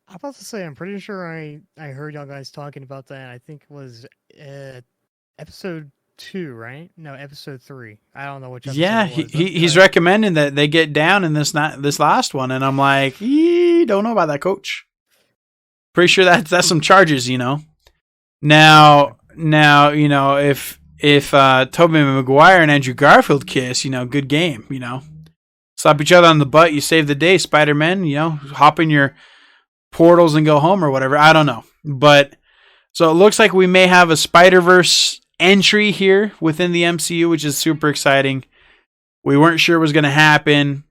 I'm about to say, I'm pretty sure I heard y'all guys talking about that. I think it was episode 2, right? No, episode 3. I don't know which episode. Yeah, it was, he's recommending that they get down in this last one, and I'm like, don't know about that, coach. Pretty sure that's some charges, you know. Now, you know, if Tobey Maguire and Andrew Garfield kiss, you know, good game, you know. Slap each other on the butt, you save the day, Spider-Man, you know, hop in your portals and go home or whatever. I don't know. But, so it looks like we may have a Spider-Verse entry here within the MCU, which is super exciting. We weren't sure it was going to happen.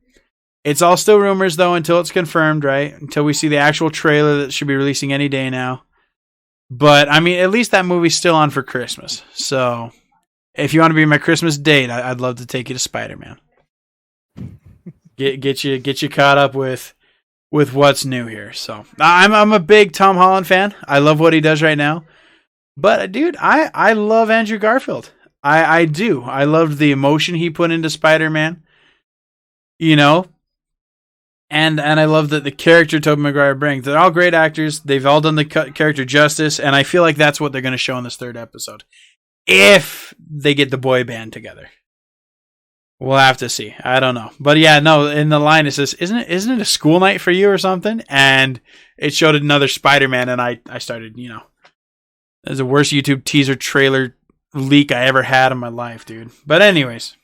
It's all still rumors, though, until it's confirmed, right? Until we see the actual trailer that should be releasing any day now. But, I mean, at least that movie's still on for Christmas. So, if you want to be my Christmas date, I'd love to take you to Spider-Man. Get you caught up with what's new here. So, I'm a big Tom Holland fan. I love what he does right now. But, dude, I love Andrew Garfield. I do. I loved the emotion he put into Spider-Man. You know? And I love that the character Tobey Maguire brings. They're all great actors. They've all done the character justice. And I feel like that's what they're going to show in this third episode. If they get the boy band together. We'll have to see. I don't know. But yeah, no, in the line it says, isn't it a school night for you or something? And it showed another Spider-Man. And I started, you know. It was the worst YouTube teaser trailer leak I ever had in my life, dude. But anyways.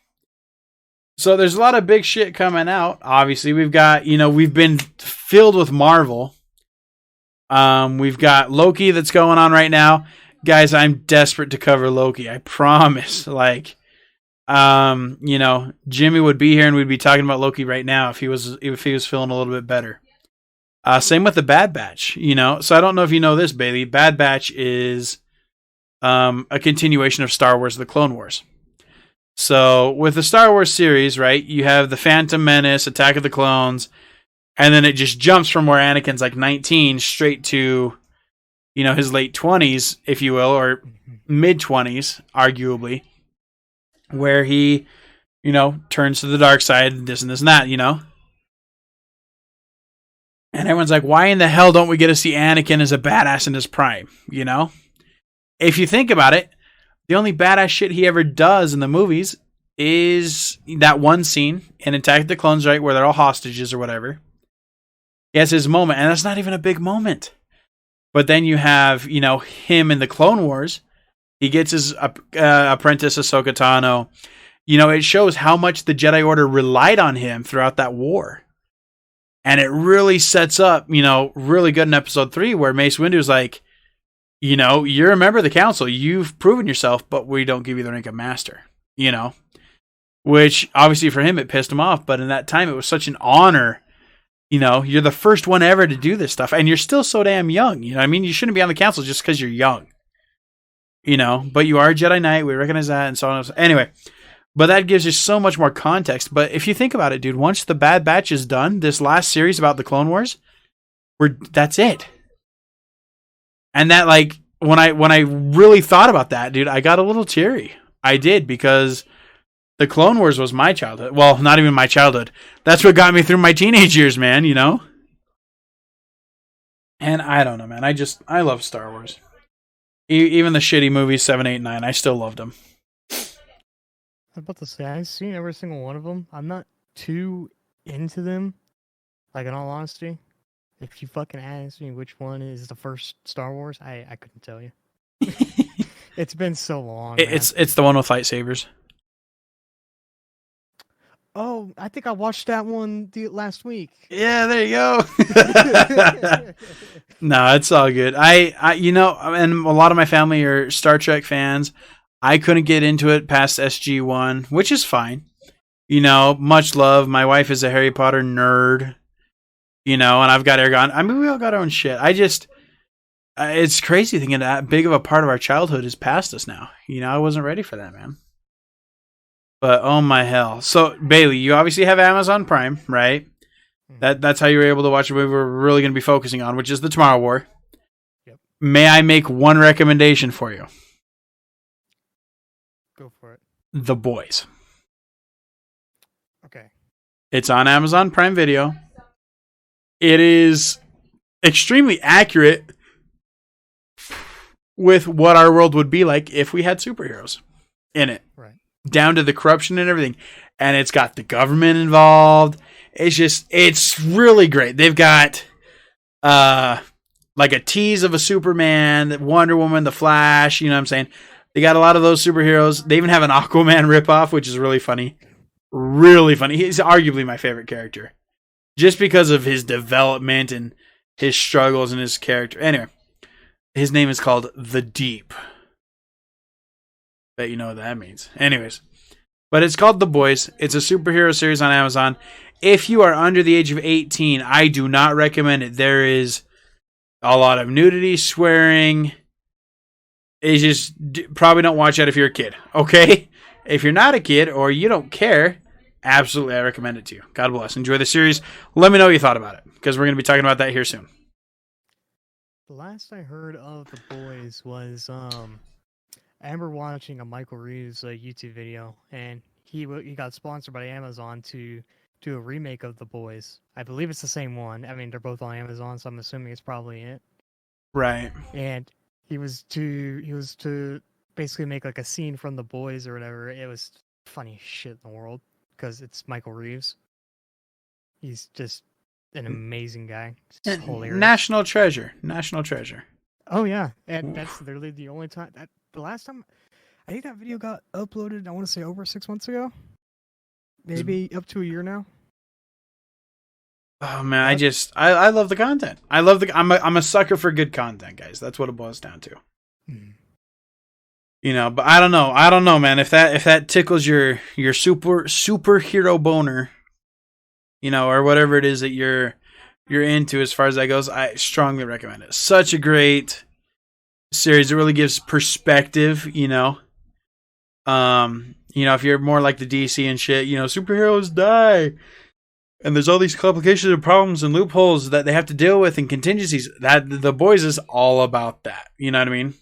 So there's a lot of big shit coming out. Obviously, we've got, you know, we've been filled with Marvel. We've got Loki that's going on right now. Guys, I'm desperate to cover Loki. I promise. Like, you know, Jimmy would be here and we'd be talking about Loki right now if he was feeling a little bit better. Same with the Bad Batch, you know. So I don't know if you know this, Bailey. Bad Batch is a continuation of Star Wars: The Clone Wars. So with the Star Wars series, right, you have the Phantom Menace, Attack of the Clones, and then it just jumps from where Anakin's like 19 straight to, you know, his late 20s, if you will, or mid 20s, arguably, where he, you know, turns to the dark side, this and that, you know. And everyone's like, why in the hell don't we get to see Anakin as a badass in his prime, you know? If you think about it, the only badass shit he ever does in the movies is that one scene in Attack of the Clones, right, where they're all hostages or whatever. He has his moment, and that's not even a big moment. But then you have, you know, him in the Clone Wars. He gets his apprentice, Ahsoka Tano. You know, it shows how much the Jedi Order relied on him throughout that war. And it really sets up, you know, really good in Episode 3, where Mace Windu's like, you know, you're a member of the council. You've proven yourself, but we don't give you the rank of master, you know, which obviously for him, it pissed him off. But in that time, it was such an honor. You know, you're the first one ever to do this stuff. And you're still so damn young. You know what I mean? You shouldn't be on the council just because you're young, you know, but you are a Jedi Knight. We recognize that and so on. Anyway, but that gives you so much more context. But if you think about it, dude, once the Bad Batch is done, this last series about the Clone Wars, that's it. And that, like, when I really thought about that, dude, I got a little teary. I did, because the Clone Wars was my childhood. Well, not even my childhood. That's what got me through my teenage years, man, you know? And I don't know, man. I love Star Wars. Even the shitty movies 7, 8, 9, I still loved them. I was about to say I've seen every single one of them. I'm not too into them. Like in all honesty, if you fucking ask me which one is the first Star Wars, I couldn't tell you. It's been so long. It's the one with lightsabers. Oh, I think I watched that one last week. Yeah, there you go. No, it's all good. I and a lot of my family are Star Trek fans. I couldn't get into it past SG-1, which is fine. Much love. My wife is a Harry Potter nerd. And I've got Aragon. I mean, we all got our own shit. It's crazy thinking that big of a part of our childhood is past us now. I wasn't ready for that, man. But oh my hell. So, Bailey, you obviously have Amazon Prime, right? That's how you were able to watch a movie we're really going to be focusing on, which is The Tomorrow War. Yep. May I make one recommendation for you? Go for it. The Boys. Okay. It's on Amazon Prime Video. It is extremely accurate with what our world would be like if we had superheroes in it. Right. Down to the corruption and everything. And it's got the government involved. It's really great. They've got like a tease of a Superman, Wonder Woman, The Flash, you know what I'm saying? They got a lot of those superheroes. They even have an Aquaman ripoff, which is really funny. Really funny. He's arguably my favorite character. Just because of his development and his struggles and his character. Anyway, his name is called The Deep. Bet you know what that means. Anyways, but it's called The Boys. It's a superhero series on Amazon. If you are under the age of 18, I do not recommend it. There is a lot of nudity, swearing. It's just probably don't watch that if you're a kid, okay? If you're not a kid or you don't care, absolutely I recommend it to you. God bless. Enjoy the series. Let me know what you thought about it because we're going to be talking about that here soon. The last I heard of The Boys was I remember watching a Michael Reeves YouTube video, and he got sponsored by Amazon to do a remake of The Boys. I believe it's the same one. I mean, they're both on Amazon, so I'm assuming it's probably it. Right. And he was to basically make like a scene from The Boys or whatever. It was funny shit in the world because it's Michael Reeves. He's just an amazing guy. It's hilarious. National treasure. Oh yeah, and that's literally the only time the last time I think that video got uploaded. I want to say over 6 months ago, maybe up to a year now. Oh man, I love the content. I'm a sucker for good content, guys. That's what it boils down to. But I don't know, man. If that tickles your superhero boner, or whatever it is that you're into as far as that goes, I strongly recommend it. Such a great series. It really gives perspective, if you're more like the DC and shit, superheroes die. And there's all these complications and problems and loopholes that they have to deal with and contingencies. That The Boys is all about that. You know what I mean?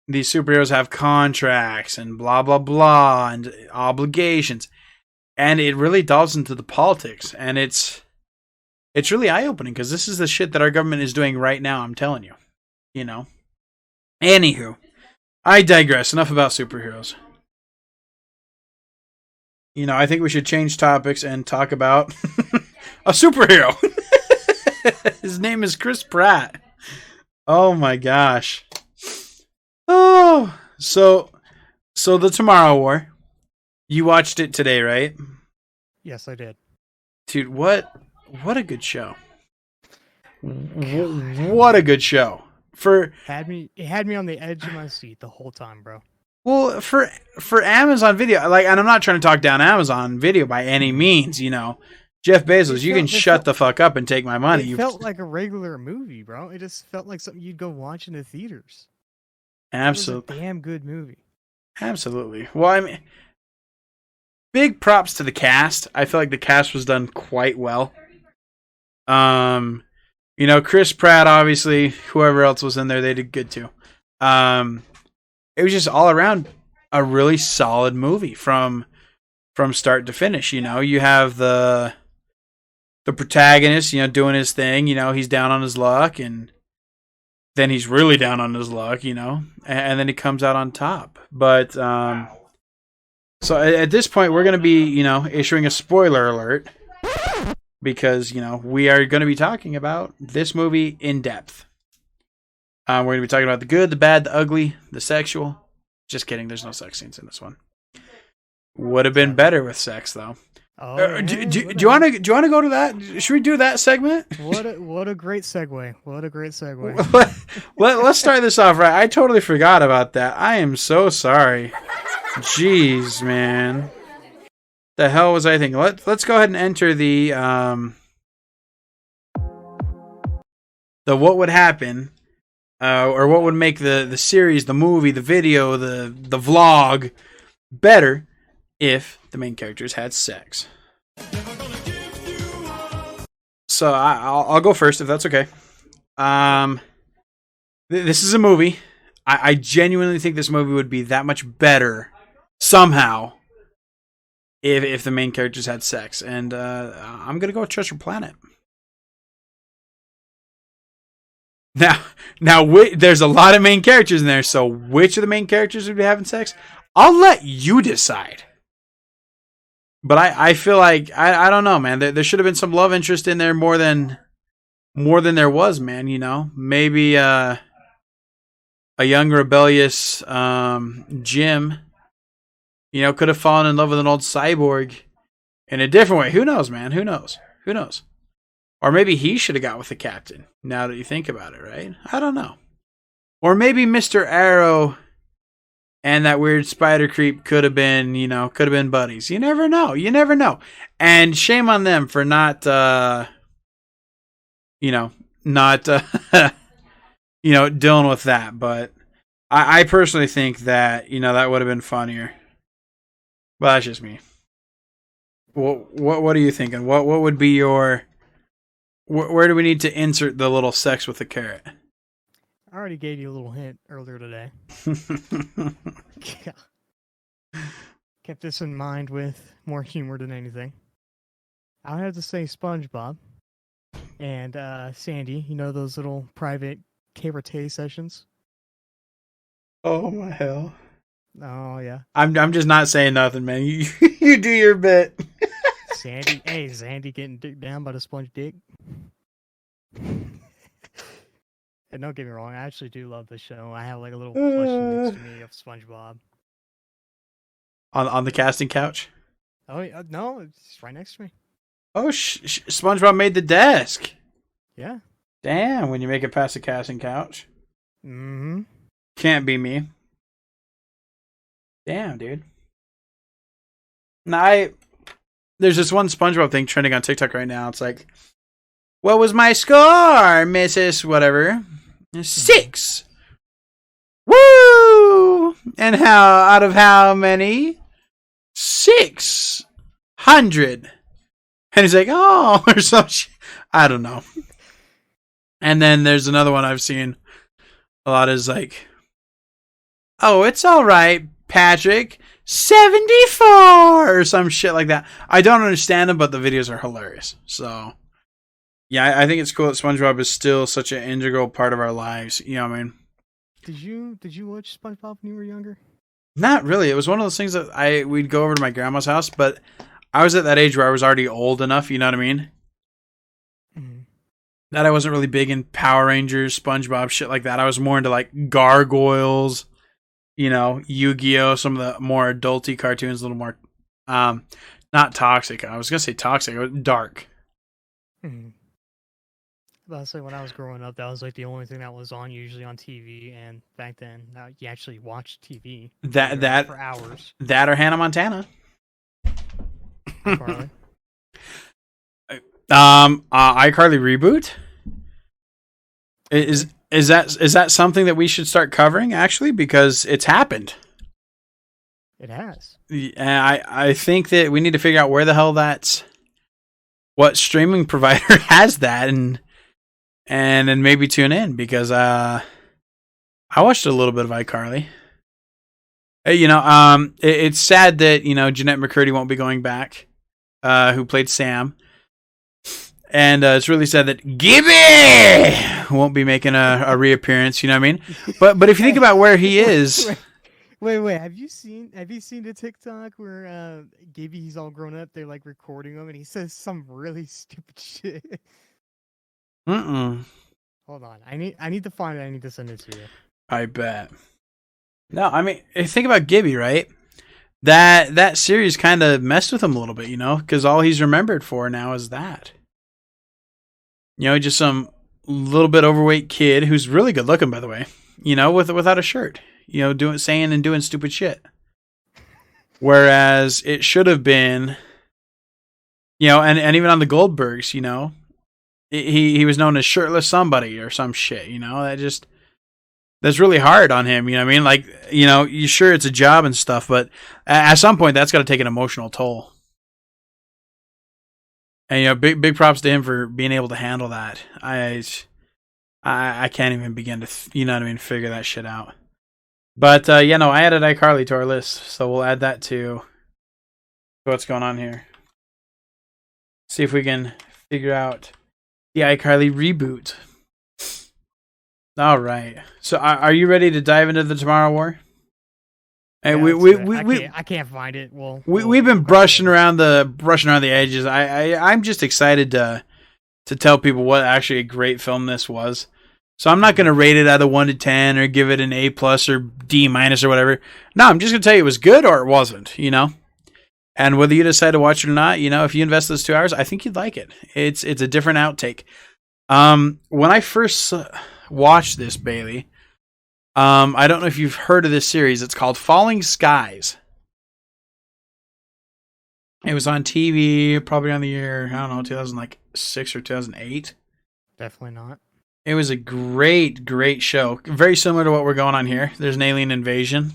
These superheroes have contracts and blah, blah, blah and obligations. And it really delves into the politics. And it's really eye-opening because this is the shit that our government is doing right now, I'm telling you. Anywho, I digress. Enough about superheroes. I think we should change topics and talk about a superhero. His name is Chris Pratt. Oh my gosh. Oh, so The Tomorrow War. You watched it today, right? Yes, I did. Dude, what a good show. What a good show. It had me on the edge of my seat the whole time, bro. Well, for Amazon Video, and I'm not trying to talk down Amazon Video by any means, Jeff Bezos, you can shut the fuck up and take my money. It felt like a regular movie, bro. It just felt like something you'd go watch in the theaters. Absolutely. It was a damn good movie. Absolutely. Well, I mean, big props to the cast. I feel like the cast was done quite well. Chris Pratt, obviously, whoever else was in there, they did good too. It was just all around a really solid movie from start to finish. You have the protagonist, doing his thing. He's down on his luck, and then he's really down on his luck, and then he comes out on top. But so at this point, we're going to be, issuing a spoiler alert because, we are going to be talking about this movie in depth. We're going to be talking about the good, the bad, the ugly, the sexual. Just kidding. There's no sex scenes in this one. Would have been better with sex, though. Oh, do you want to go to that? Should we do that segment? What a great segue. What a great segue. Let's start this off right. I totally forgot about that. I am so sorry. Jeez, man. The hell was I thinking? Let's go ahead and enter the what would happen, or what would make the series, the movie, the video, the vlog better if the main characters had sex. So I'll go first if that's okay. This is a movie. I genuinely think this movie would be that much better somehow if the main characters had sex, and I'm gonna go with Treasure Planet. Now, there's a lot of main characters in there, so which of the main characters would be having sex? I'll let you decide. But I feel like I don't know, man. There should have been some love interest in there more than there was, man. Maybe a young rebellious Jim, could have fallen in love with an old cyborg in a different way. Who knows, man? Who knows? Or maybe he should have got with the captain. Now that you think about it, right? I don't know. Or maybe Mr. Arrow and that weird spider creep could have been buddies. You never know. And shame on them for not, dealing with that. But I personally think that, that would have been funnier. But that's just me. What are you thinking? What would be your, where do we need to insert the little sex with the carrot? I already gave you a little hint earlier today. Kept this in mind with more humor than anything. I would have to say SpongeBob and Sandy. Those little private cabaret sessions. Oh my hell! Oh yeah. I'm just not saying nothing, man. You do your bit. Sandy getting dicked down by the sponge dick. And don't get me wrong, I actually do love the show. I have like a little plushie next to me of SpongeBob. On the casting couch? Oh yeah, no, it's right next to me. Oh, SpongeBob made the desk. Yeah. Damn, when you make it past the casting couch. Mm-hmm. Can't be me. Damn, dude. Now, there's this one SpongeBob thing trending on TikTok right now. It's like, what was my score, Mrs. Whatever? 6. Woo! And out of how many? 600. And he's like, oh, or some shit. I don't know. And then there's another one I've seen a lot is like, oh, it's all right, Patrick. 74 or some shit like that. I don't understand them, but the videos are hilarious. So, yeah, I think it's cool that SpongeBob is still such an integral part of our lives. You know what I mean? Did you watch SpongeBob when you were younger? Not really. It was one of those things that we'd go over to my grandma's house, but I was at that age where I was already old enough. You know what I mean? Mm-hmm. That I wasn't really big in Power Rangers, SpongeBob, shit like that. I was more into like Gargoyles, Yu-Gi-Oh, some of the more adulty cartoons, a little more, not toxic. I was gonna say toxic, dark. Mm-hmm. I'll say when I was growing up, that was like the only thing that was on usually on TV, and back then you actually watched TV that for hours. That or Hannah Montana. iCarly. iCarly reboot. Is that something that we should start covering actually, because it's happened? It has. I think that we need to figure out where the hell what streaming provider has that, and then maybe tune in, because I watched a little bit of iCarly. It's sad that Jeanette McCurdy won't be going back, who played Sam. And it's really sad that Gibby won't be making a reappearance. You know what I mean? But if you think about where he is, wait. Have you seen the TikTok where Gibby, he's all grown up? They're like recording him, and he says some really stupid shit. Hold on, I need to find it. I need to send it to you. I bet. No, I mean, think about Gibby, right? That series kind of messed with him a little bit, you know, because all he's remembered for now is that. You know, just some little bit overweight kid who's really good looking, by the way. You know, without a shirt. You know, saying and doing stupid shit. Whereas it should have been, you know, and even on the Goldbergs, you know, he was known as shirtless somebody or some shit. You know, that's really hard on him. You know what I mean? Like, you know, you sure it's a job and stuff, but at some point that's got to take an emotional toll. And, you know, big props to him for being able to handle that. I can't even begin to, you know what I mean, figure that shit out. But, I added iCarly to our list, so we'll add that to what's going on here. See if we can figure out the iCarly reboot. All right. So, are you ready to dive into the Tomorrow War? Hey, yeah, I can't find it. We've been brushing around the edges. I'm just excited to tell people what actually a great film this was. So I'm not going to rate it out of 1 to 10 or give it an A+ or D- or whatever. No, I'm just going to tell you it was good or it wasn't, you know? And whether you decide to watch it or not, you know, if you invest those 2 hours, I think you'd like it. It's a different outtake. When I first watched this, Bailey, I don't know if you've heard of this series. It's called Falling Skies. It was on TV probably on the year, I don't know, 2006 or 2008. Definitely not. It was a great, great show. Very similar to what we're going on here. There's an alien invasion.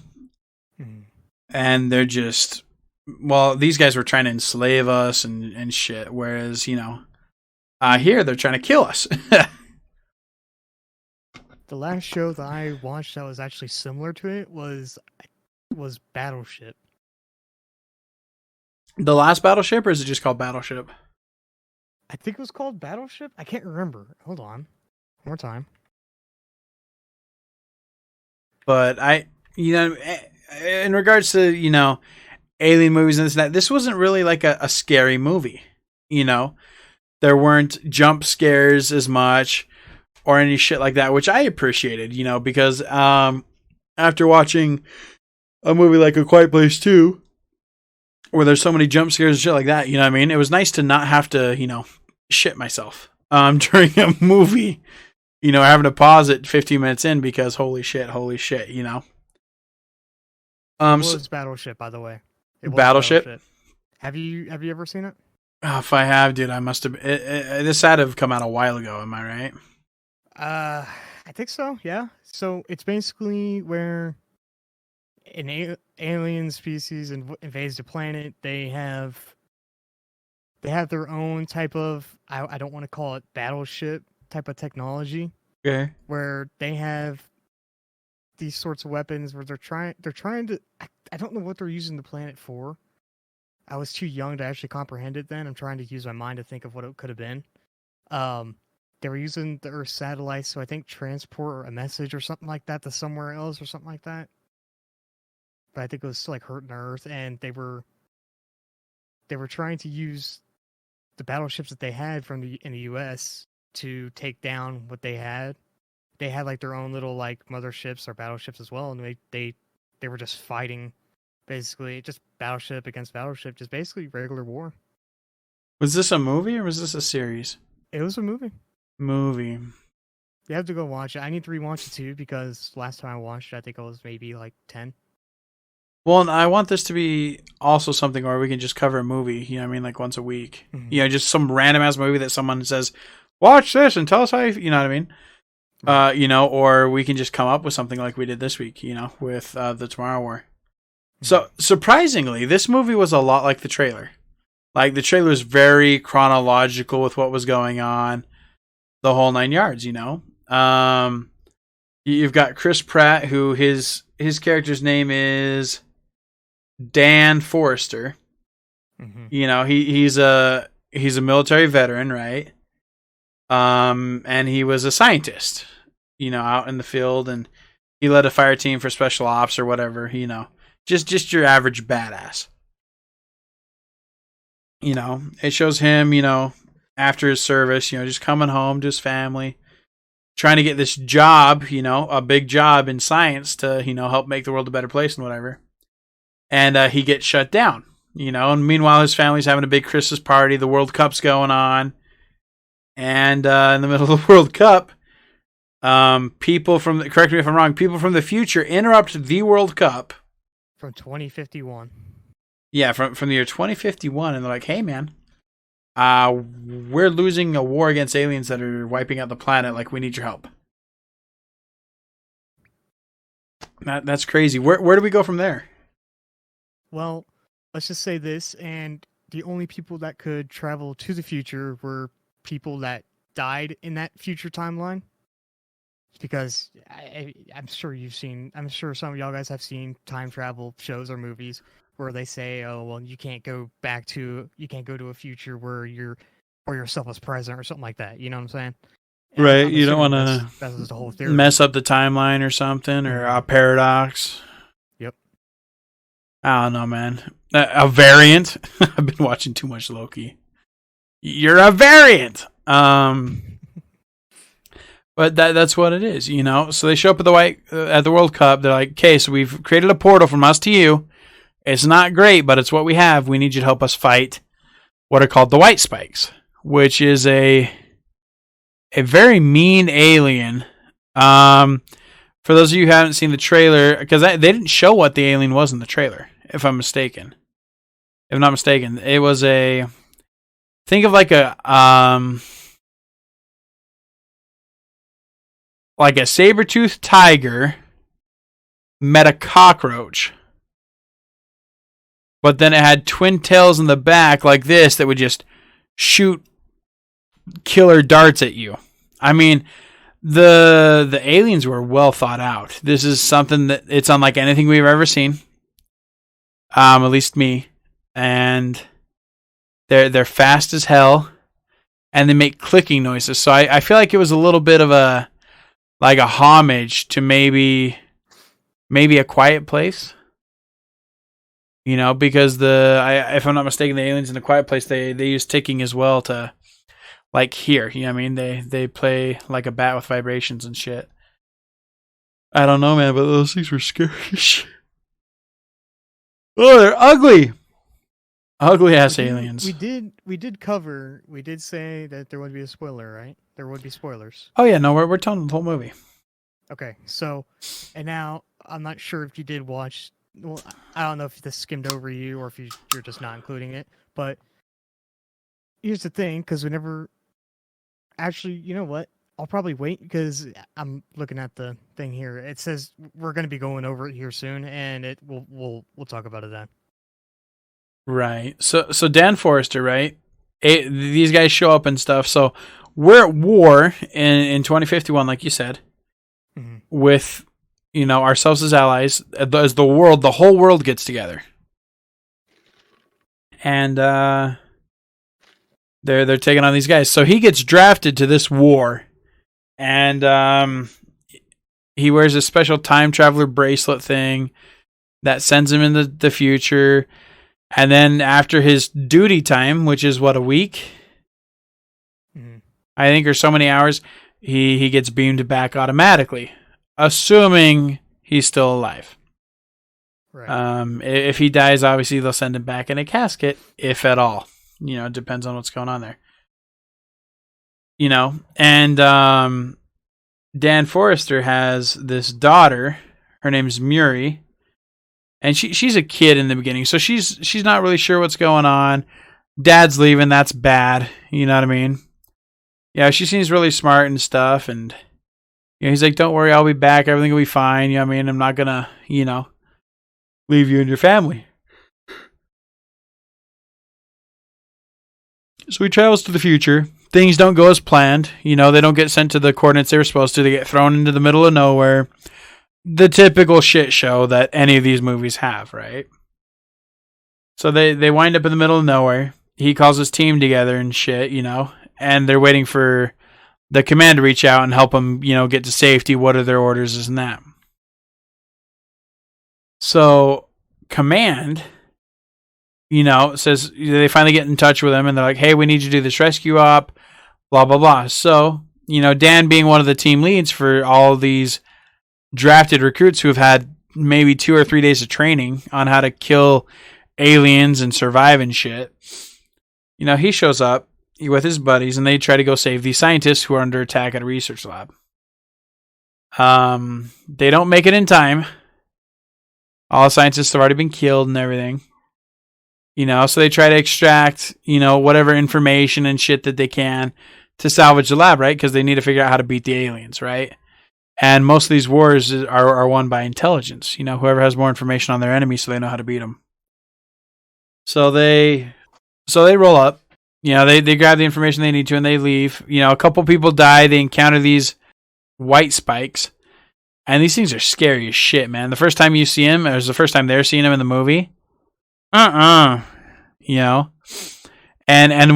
And they're just... Well, these guys were trying to enslave us and shit. Whereas, you know, here they're trying to kill us. The last show that I watched that was actually similar to it was Battleship. The last Battleship, or is it just called Battleship? I think it was called Battleship. I can't remember. Hold on. One more time. But you know, in regards to, you know, alien movies and this wasn't really like a scary movie. You know, there weren't jump scares as much or any shit like that, which I appreciated, you know, because after watching a movie like A Quiet Place 2, where there's so many jump scares and shit like that, you know what I mean? It was nice to not have to, you know, shit myself during a movie. You know, having to pause it 15 minutes in because holy shit, you know. It was Battleship, by the way. It was Battleship? Have you ever seen it? Oh, if I have, dude, I must have. This had to have come out a while ago. Am I right? I think so. Yeah. So it's basically where an alien species invades the planet. They have their own type of, I don't want to call it battleship type of technology. Okay. Where they have these sorts of weapons where they're trying to, I don't know what they're using the planet for. I was too young to actually comprehend it then. I'm trying to use my mind to think of what it could have been. They were using the Earth satellites, so I think transport a message or something like that to somewhere else or something like that. But I think it was like hurting Earth, and they were trying to use the battleships that they had in the U.S. to take down what they had. They had like their own little like motherships or battleships as well, and they were just fighting, basically just battleship against battleship, just basically regular war. Was this a movie or was this a series? It was a movie. Movie. You have to go watch it. I need to rewatch it too because last time I watched it, I think I was maybe like 10. Well, I want this to be also something where we can just cover a movie, you know what I mean, like once a week. Mm-hmm. You know, just some random ass movie that someone says, watch this and tell us how you know what I mean? Mm-hmm. You know, or we can just come up with something like we did this week, you know, with the Tomorrow War. Mm-hmm. So, surprisingly, this movie was a lot like the trailer. Like, the trailer was very chronological with what was going on, the whole 9 yards, you know? You've got Chris Pratt, who his character's name is Dan Forrester. Mm-hmm. You know, he's a military veteran, right? And he was a scientist, out in the field, and he led a fire team for special ops or whatever, just your average badass. It shows him, after his service, just coming home to his family, trying to get this job, a big job in science to, help make the world a better place and whatever. And he gets shut down, and meanwhile his family's having a big Christmas party, the World Cup's going on. And in the middle of the World Cup, correct me if I'm wrong, people from the future interrupt the World Cup. From 2051. Yeah, from the year 2051, and they're like, hey man, we're losing a war against aliens that are wiping out the planet, like we need your help. That's crazy. Where do we go from there? Well, let's just say this, and the only people that could travel to the future were people that died in that future timeline. Because I'm sure some of y'all guys have seen time travel shows or movies where they say, oh, well, you can't go to a future where yourself was present or something like that. You know what I'm saying? And right. I'm you don't want that's the whole theory. Mess up the timeline or something, or a paradox. Yep. I don't know, man. A variant. I've been watching too much Loki. You're a variant. But that's what it is, So they show up at the World Cup. They're like, okay, so we've created a portal from us to you. It's not great, but it's what we have. We need you to help us fight what are called the White Spikes, which is a very mean alien. For those of you who haven't seen the trailer, because they didn't show what the alien was in the trailer, if I'm mistaken. If I'm not mistaken, it was think of like a saber-toothed tiger met a cockroach. But then it had twin tails in the back like this that would just shoot killer darts at you. I mean, the aliens were well thought out. This is something that it's unlike anything we've ever seen. At least me. And they're fast as hell. And they make clicking noises. So I feel like it was a little bit of a homage to maybe A Quiet Place. Because if I'm not mistaken, the aliens in A Quiet Place, they use ticking as well to hear. You know what I mean? They play like a bat with vibrations and shit. I don't know, man, but those things were scary. Oh, they're ugly. Ugly ass aliens. We did say that there would be a spoiler, right? There would be spoilers. Oh yeah, no, we're telling the whole movie. Okay, so, and now I'm not sure if you did watch. Well, I don't know if this skimmed over you or if you're just not including it. But here's the thing, because whenever, actually, you know what? I'll probably wait because I'm looking at the thing here. It says we're going to be going over it here soon, and we'll talk about it then. Right. So Dan Forrester, right? These guys show up and stuff. So we're at war in 2051, like you said, with ourselves as allies, as the whole world gets together, and they're taking on these guys. So he gets drafted to this war, and he wears a special time traveler bracelet thing that sends him into the future. And then after his duty time, which is a week, I think, or so many hours, he gets beamed back automatically, assuming he's still alive. Right. If he dies, obviously they'll send him back in a casket, if at all. It depends on what's going on there. And Dan Forrester has this daughter. Her name's Muri. And she's a kid in the beginning, so she's not really sure what's going on. Dad's leaving, that's bad. You know what I mean? Yeah, she seems really smart and stuff, and he's like, don't worry, I'll be back, everything will be fine. You know what I mean? I'm not gonna, leave you and your family. So he travels to the future. Things don't go as planned. They don't get sent to the coordinates they were supposed to. They get thrown into the middle of nowhere. The typical shit show that any of these movies have, right? So they wind up in the middle of nowhere. He calls his team together and shit, and they're waiting for the command to reach out and help them, get to safety. What are their orders, this and that. So command, says they finally get in touch with him and they're like, hey, we need you to do this rescue op, blah, blah, blah. So, Dan being one of the team leads for all these drafted recruits who have had maybe 2 or 3 days of training on how to kill aliens and survive and shit. He shows up with his buddies and they try to go save these scientists who are under attack at a research lab. They don't make it in time. All the scientists have already been killed and everything. So they try to extract, whatever information and shit that they can to salvage the lab, right? Because they need to figure out how to beat the aliens, right? And most of these wars are won by intelligence. Whoever has more information on their enemy, so they know how to beat them. So they roll up. They grab the information they need to and they leave. A couple people die. They encounter these white spikes. And these things are scary as shit, man. The first time you see them, or the first time they're seeing them in the movie, And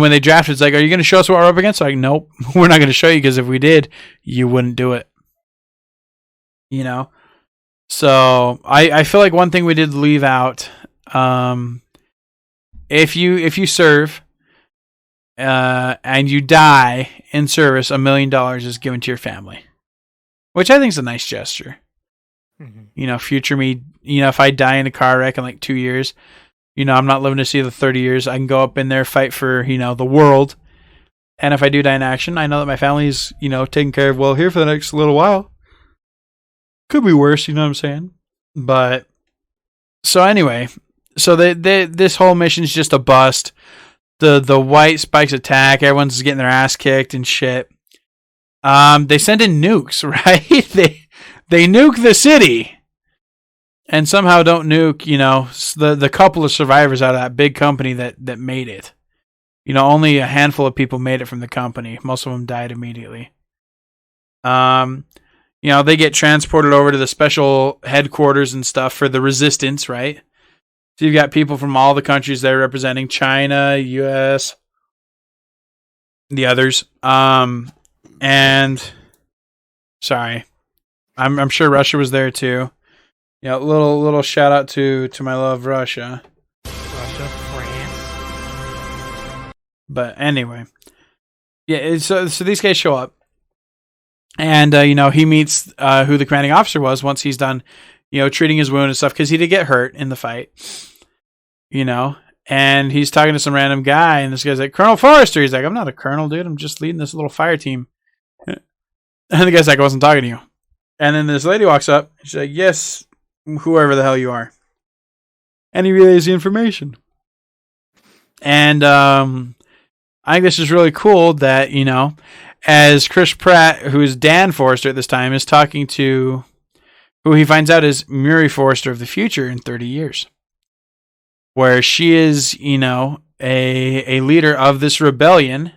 when they drafted, it's like, are you going to show us what we're up against? Like, nope, we're not going to show you because if we did, you wouldn't do it. So I feel like one thing we did leave out, if you serve and you die in service, $1 million is given to your family, which I think is a nice gesture. Mm-hmm. Future me, if I die in a car wreck in like 2 years, I'm not living to see the 30 years. I can go up in there, fight for, the world. And if I do die in action, I know that my family's, taken care of well here for the next little while. Could be worse, you know what I'm saying? But, so anyway, so this whole mission's just a bust. The white spikes attack. Everyone's getting their ass kicked and shit. They send in nukes, right? They nuke the city. And somehow don't nuke, the couple of survivors out of that big company that made it. Only a handful of people made it from the company. Most of them died immediately. They get transported over to the special headquarters and stuff for the resistance, right? So you've got people from all the countries there representing China, US, the others. And sorry, I'm sure Russia was there too. Little shout out to my love Russia. Russia, France. But anyway, yeah. So these guys show up, and he meets who the commanding officer was once he's done, treating his wound and stuff because he did get hurt in the fight. And he's talking to some random guy, and this guy's like, Colonel Forrester. He's like, I'm not a colonel, dude. I'm just leading this little fire team. And the guy's like, I wasn't talking to you. And then this lady walks up. She's like, yes, whoever the hell you are. And he relays the information. And I think this is really cool that, as Chris Pratt, who is Dan Forrester at this time, is talking to who he finds out is Murray Forrester of the future in 30 years. Where she is, a leader of this rebellion.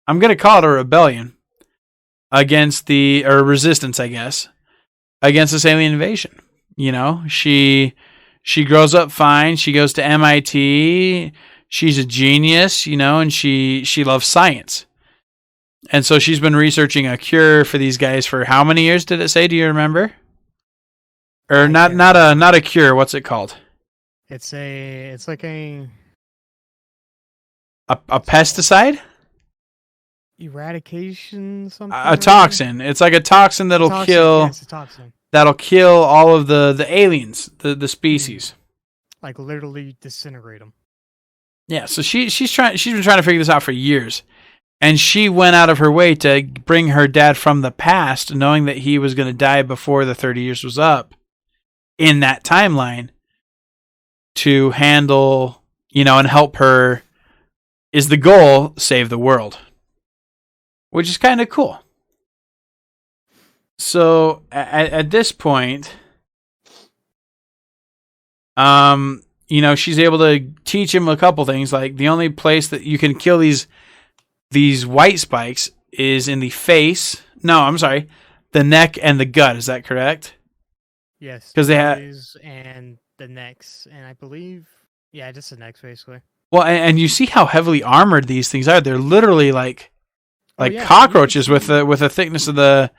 I'm going to call it a rebellion. Against or resistance, I guess. Against this alien invasion. She grows up fine. She goes to MIT. She's a genius, and she loves science. And so she's been researching a cure for these guys for how many years did it say? Do you remember? Or not a cure. What's it called? It's like a pesticide? Eradication something? A toxin. It's like a toxin that'll kill. Yes, a toxin. That'll kill all of the aliens, the species. Like literally disintegrate them. Yeah, so she's been trying to figure this out for years. And she went out of her way to bring her dad from the past, knowing that he was going to die before the 30 years was up in that timeline to handle, and help her, is the goal, save the world. Which is kind of cool. So at this point, she's able to teach him a couple things. Like the only place that you can kill these white spikes is in the face. No, I'm sorry, the neck and the gut. Is that correct? Yes. Because they have and the necks, and I believe, yeah, just the necks basically. Well, and you see how heavily armored these things are. They're literally like like yeah, cockroaches with the thickness of their.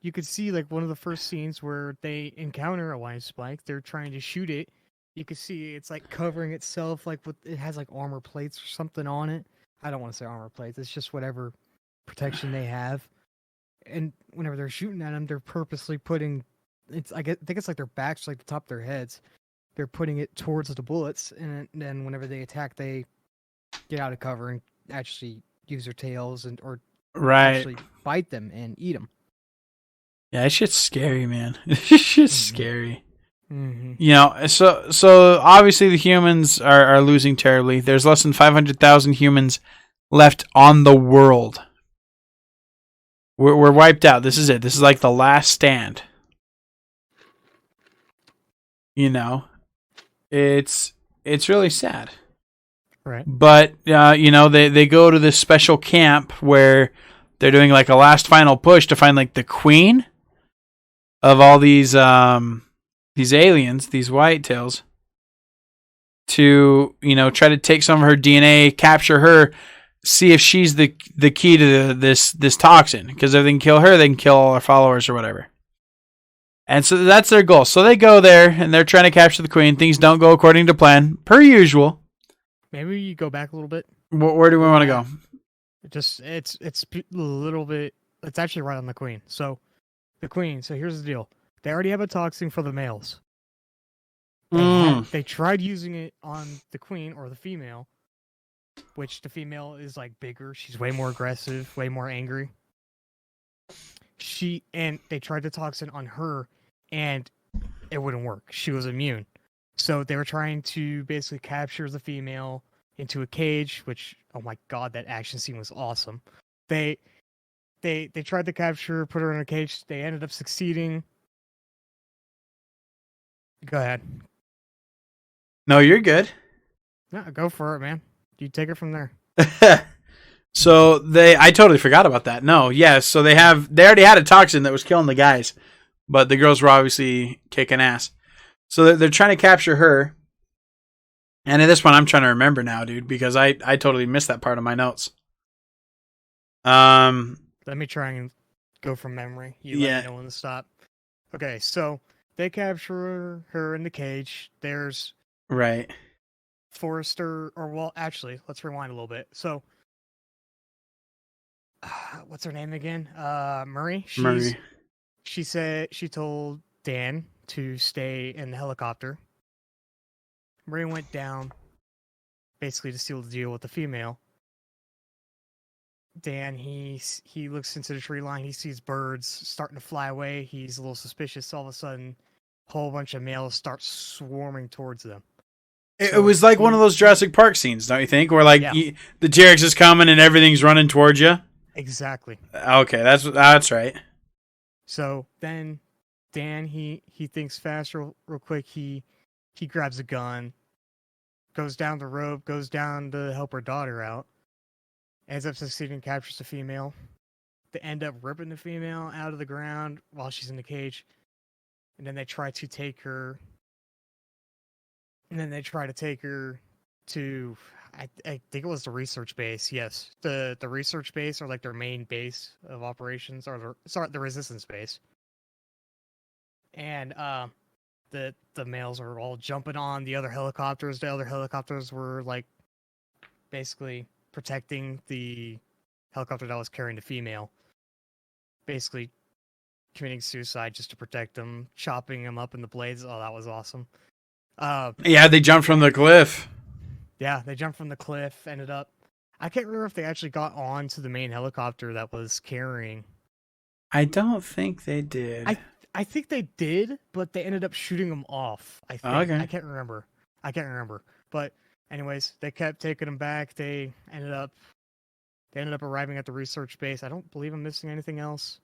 You could see like one of the first scenes where they encounter a lion spike. They're trying to shoot it. You could see it's like covering itself, like it has like armor plates or something on it. I don't want to say armor plates. It's just whatever protection they have. And whenever they're shooting at them, they're purposely putting I think it's like their backs, like the top of their heads. They're putting it towards the bullets, and then whenever they attack, they get out of cover and actually use their tails or actually bite them and eat them. Yeah, that shit's scary, man. It's shit's scary. Mm-hmm. You know, so obviously the humans are losing terribly. There's less than 500,000 humans left on the world. We're wiped out. This is it. This is like the last stand. You know, it's really sad. Right. But you know, they go to this special camp where they're doing like a last final push to find like the queen of all these aliens, these whitetails, to, you know, try to take some of her DNA, capture her, see if she's the key to this toxin. Because if they can kill her, they can kill all our followers or whatever. And so that's their goal. So they go there and they're trying to capture the queen. Things don't go according to plan, per usual. Maybe you go back a little bit. Where do we want to go? It's a little bit. It's actually right on the queen. So the queen. So here's the deal. They already have a toxin for the males. They tried using it on the queen or the female, which the female is like bigger. She's way more aggressive, way more angry. They tried the toxin on her, and it wouldn't work. She was immune. So they were trying to basically capture the female into a cage, which, oh my god, that action scene was awesome. They tried to capture her, put her in a cage. They ended up succeeding. Go ahead. No, you're good. No, go for it, man. You take it from there. So I totally forgot about that. No, yes. So they already had a toxin that was killing the guys, but the girls were obviously kicking ass. So they're trying to capture her. And at this point, I'm trying to remember now, dude, because I totally missed that part of my notes. Let me try and go from memory. Let me know when to stop. Okay, so they capture her in the cage. There's Forrester, actually, let's rewind a little bit. So, what's her name again? Murray. Murray. She told Dan to stay in the helicopter. Murray went down, basically to seal the deal with the female. Dan, he looks into the tree line. He sees birds starting to fly away. He's a little suspicious. All of a sudden, a whole bunch of males start swarming towards them. It was like one of those Jurassic Park scenes, don't you think? Where like the T-Rex is coming and everything's running towards you. Exactly. Okay, that's right. So then, Dan he thinks fast real quick. He grabs a gun, goes down the rope, goes down to help her daughter out. Ends up succeeding, captures the female. They end up ripping the female out of the ground while she's in the cage, and then they try to take her. To, I think it was the research base. Yes, the research base, or like their main base of operations, or the resistance base. And the males are all jumping on the other helicopters. The other helicopters were like basically protecting the helicopter that was carrying the female. Basically committing suicide just to protect them, chopping them up in the blades. Oh, that was awesome. They jumped from the cliff. Yeah, they jumped from the cliff, ended up... I can't remember if they actually got on to the main helicopter that was carrying... I don't think they did. I think they did, but they ended up shooting them off, I think. Okay. I can't remember. But anyways, they kept taking them back. They ended up arriving at the research base. I don't believe I'm missing anything else.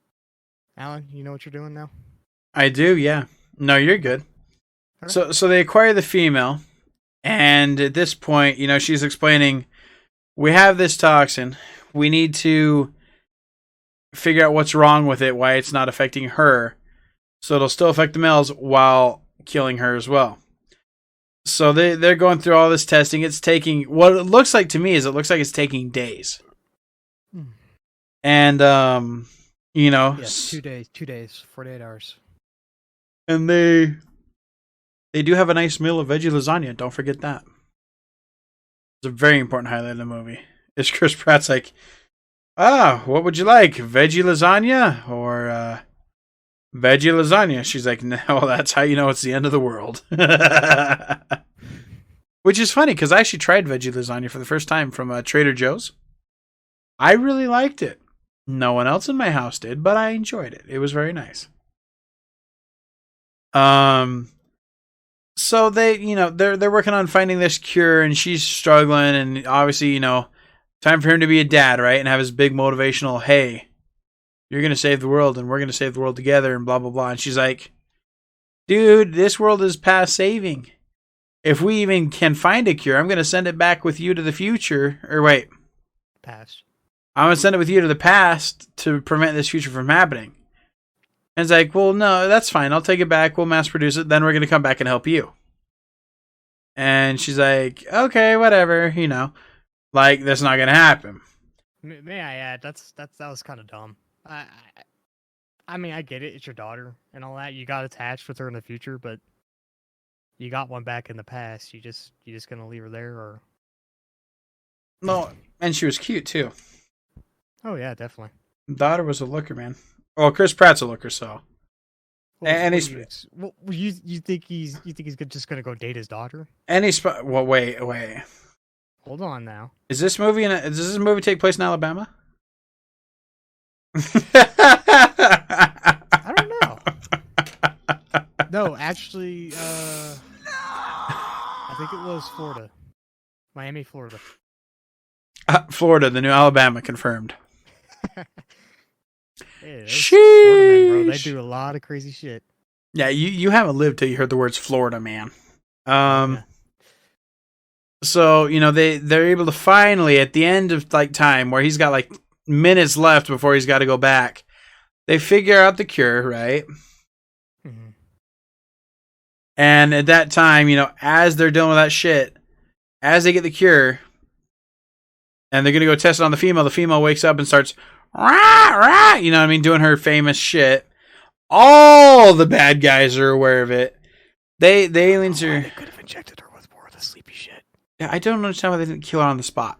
Alan, you know what you're doing now? I do, yeah. No, you're good. Okay. So they acquire the female, and at this point, you know, she's explaining, we have this toxin. We need to figure out what's wrong with it, why it's not affecting her. So it'll still affect the males while killing her as well. So they're going through all this testing. It's taking, what it looks like to me is, it looks like it's taking days. And Yes, 2 days, 48 hours. And they do have a nice meal of veggie lasagna. Don't forget that. It's a very important highlight of the movie. It's Chris Pratt's like, what would you like? Veggie lasagna or veggie lasagna? She's like, no, that's how you know it's the end of the world. Which is funny because I actually tried veggie lasagna for the first time from Trader Joe's. I really liked it. No one else in my house did, but I enjoyed it. It was very nice. So they're working on finding this cure, and she's struggling, and obviously, time for him to be a dad, right? And have his big motivational, hey, you're going to save the world, and we're going to save the world together, and blah, blah, blah. And she's like, dude, this world is past saving. If we even can find a cure, I'm going to send it back with you to the future. Or wait. Past. I'm going to send it with you to the past to prevent this future from happening. And it's like, well, no, that's fine. I'll take it back. We'll mass produce it. Then we're going to come back and help you. And she's like, okay, whatever, like that's not going to happen. May I add, that was kind of dumb. I mean, I get it. It's your daughter and all that. You got attached with her in the future, but you got one back in the past. You just going to leave her there, or? No, and she was cute too. Oh yeah, definitely. Daughter was a looker, man. Well, Chris Pratt's a looker, so. Well, and he's. You think he's just gonna go date his daughter? And he's. Well, wait. Hold on now. Does this movie take place in Alabama? I don't know. No, actually, I think it was Florida, Miami, Florida. Florida, the new Alabama, confirmed. Hey, Florida men, bro. They do a lot of crazy shit. Yeah, you haven't lived till you heard the words Florida, man. Yeah. So, they're able to finally, at the end of time where he's got minutes left before he's got to go back, they figure out the cure, right? Mm-hmm. And at that time, as they're dealing with that shit, as they get the cure, and they're going to go test it on the female wakes up and starts, rah, rah, doing her famous shit. All the bad guys are aware of it. The aliens are... They could have injected her with more of the sleepy shit. Yeah, I don't understand why they didn't kill her on the spot.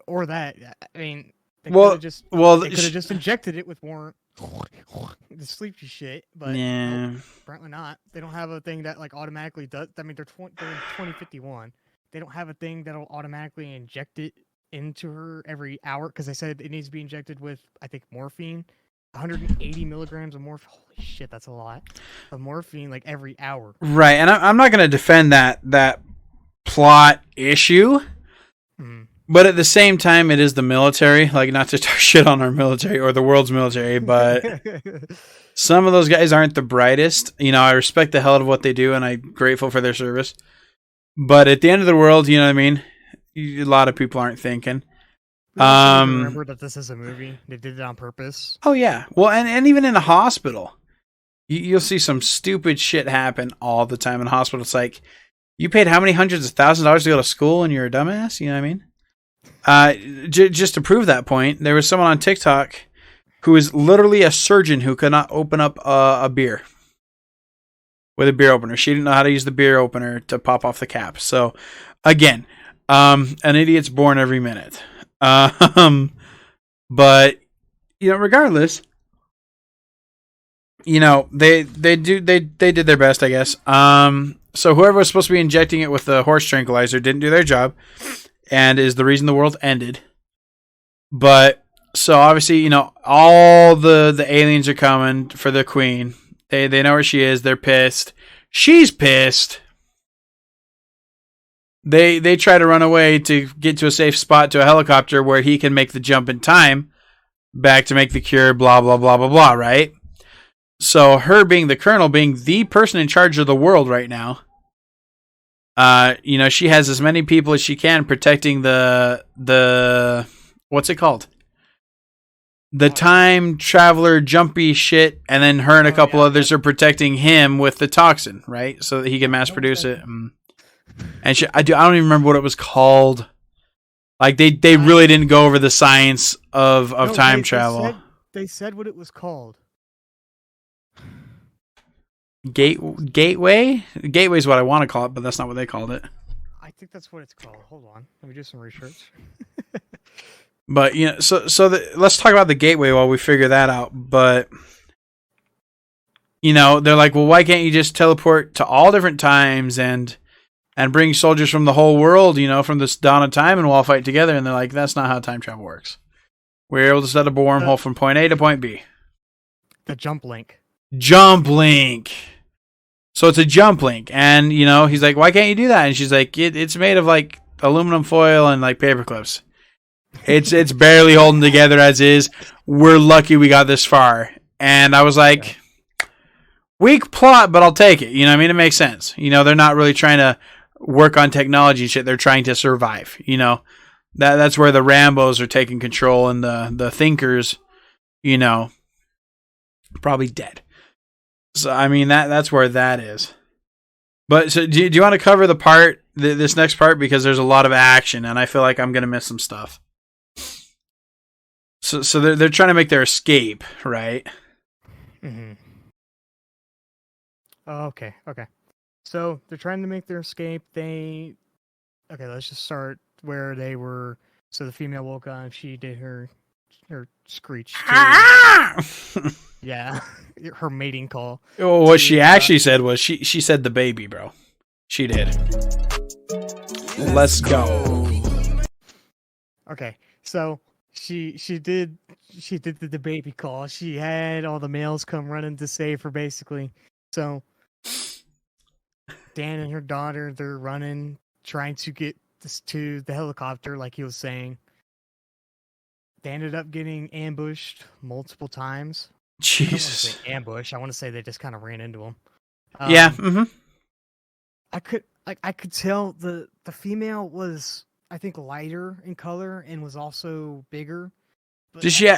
Or that. I mean, they could have just injected it with more the sleepy shit, but yeah, nope, apparently not. They don't have a thing that automatically does. I mean, they're in 2051. They don't have a thing that'll automatically inject it into her every hour, because they said it needs to be injected with, I think, morphine. 180 milligrams of morphine. Holy shit, that's a lot of morphine, every hour. Right, and I'm not going to defend that plot issue, but at the same time, it is the military. Not to talk shit on our military or the world's military, but some of those guys aren't the brightest. I respect the hell out of what they do, and I'm grateful for their service. But at the end of the world, you know what I mean? A lot of people aren't thinking. Remember that this is a movie. They did it on purpose. Oh yeah. Well, and even in a hospital, you'll see some stupid shit happen all the time in hospitals. It's like, you paid how many hundreds of thousands of dollars to go to school and you're a dumbass? You know what I mean? Just to prove that point, there was someone on TikTok who is literally a surgeon who could not open up a beer with a beer opener. She didn't know how to use the beer opener to pop off the cap. So, again, an idiot's born every minute. But regardless, they did their best, I guess. So whoever was supposed to be injecting it with the horse tranquilizer didn't do their job, and is the reason the world ended. But so obviously, all the aliens are coming for the queen. They know where she is. They're pissed. She's pissed. They try to run away to get to a safe spot to a helicopter where he can make the jump in time back to make the cure, blah, blah, blah, blah, blah, right? So her being the colonel, being the person in charge of the world right now, she has as many people as she can protecting the what's it called? the time traveler jumpy shit, and then her and a couple others are protecting him with the toxin, right? So that he can mass produce it. And shit, I don't even remember what it was called. Like they really didn't go over the science of time travel. They said what it was called. Gateway? Gateway is what I want to call it, but that's not what they called it. I think that's what it's called. Hold on, let me do some research. But let's talk about the gateway while we figure that out. But they're like, well, why can't you just teleport to all different times and bring soldiers from the whole world, from this dawn of time, and we'll all fight together? And they're like, that's not how time travel works. We're able to set up a wormhole from point A to point B. The jump link. Jump link. So it's a jump link, and he's like, why can't you do that? And she's like, it's made of like aluminum foil and like paper clips. It's barely holding together as is. We're lucky we got this far. And I was like, weak plot, but I'll take it. You know what I mean? It makes sense. They're not really trying to work on technology and shit. They're trying to survive. That's where the Rambos are taking control, and the thinkers, probably dead. So I mean that's where that is. But so do you want to cover the part, this next part, because there's a lot of action, and I feel like I'm gonna miss some stuff. So they're trying to make their escape, right? Mm-hmm. Oh, okay. So they're trying to make their escape. Let's just start where they were. So the female woke up. She did her screech. Yeah, her mating call. Well, what she actually said was she said the baby, bro. She did. Let's go. Okay, so she did the baby call. She had all the males come running to save her, basically. So Dan and her daughter, they're running, trying to get this to the helicopter, like he was saying. They ended up getting ambushed multiple times. Jesus. I don't want to say ambush. I want to say they just kind of ran into him. Yeah. Mm-hmm. I could tell the female was, I think, lighter in color and was also bigger. But Did she?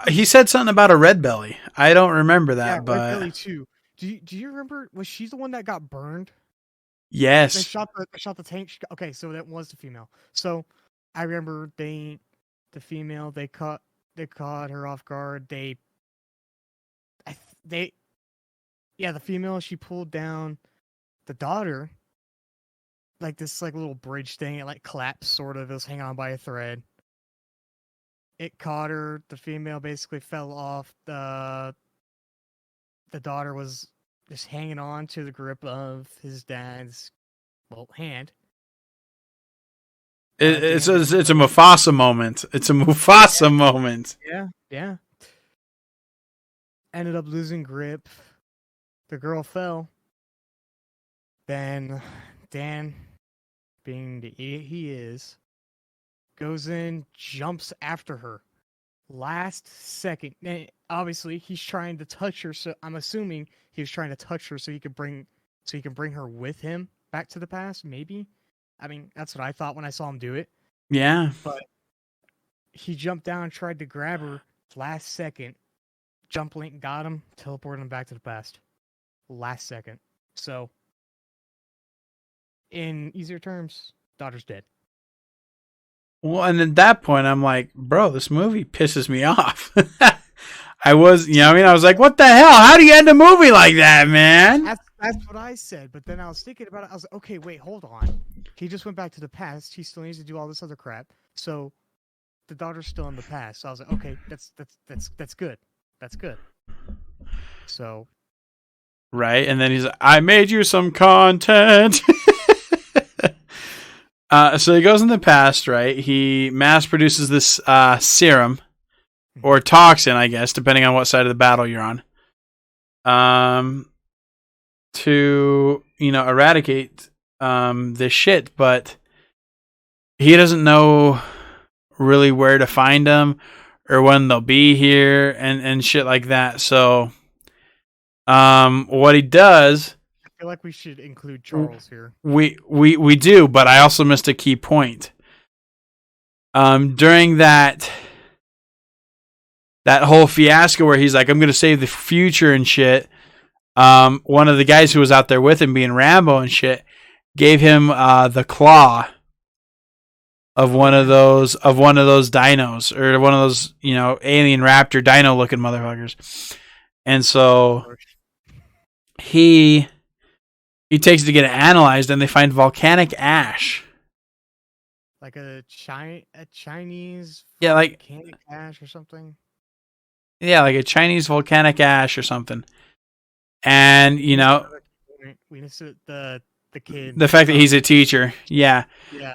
He said something about a red belly. I don't remember that, yeah, but red belly too. Do you remember? Was she the one that got burned? Yes. They shot the tank. Okay, so that was the female. So I remember the female. They caught her off guard. The female. She pulled down the daughter. Like this, little bridge thing. It collapsed, sort of. It was hanging on by a thread. It caught her. The female basically fell off. The daughter was just hanging on to the grip of his dad's hand. It's a Mufasa moment. It's a Mufasa moment. Yeah. Ended up losing grip. The girl fell. Then Dan, being the idiot he is, goes in, jumps after her. Last second. Obviously, he's trying to touch her, so I'm assuming he was trying to touch her so he could bring her with him back to the past, maybe. I mean, that's what I thought when I saw him do it. Yeah. But he jumped down and tried to grab her. Last second. Jump link got him, teleported him back to the past. Last second. So, in easier terms, daughter's dead. Well, and at that point, I'm like, bro, this movie pisses me off. I was like, what the hell? How do you end a movie like that, man? That's what I said. But then I was thinking about it. I was like, okay, wait, hold on. He just went back to the past. He still needs to do all this other crap. So the daughter's still in the past. So I was like, okay, that's good. That's good. So. Right, and then he's like, I made you some content. So he goes in the past, right? He mass produces this serum or toxin, I guess, depending on what side of the battle you're on, to eradicate this shit. But he doesn't know really where to find them or when they'll be here and shit like that. So, what he does. I feel like we should include Charles here. We do, but I also missed a key point. During that that whole fiasco where he's like, I'm going to save the future and shit. One of the guys who was out there with him, being Rambo and shit, gave him the claw of one of those dinos, or one of those, alien raptor dino looking motherfuckers. And so he takes it to get it analyzed, and they find volcanic ash. Like a Chinese volcanic ash or something. Yeah, like a Chinese volcanic ash or something. And we missed the kid. The fact that he's a teacher. Yeah. Yeah.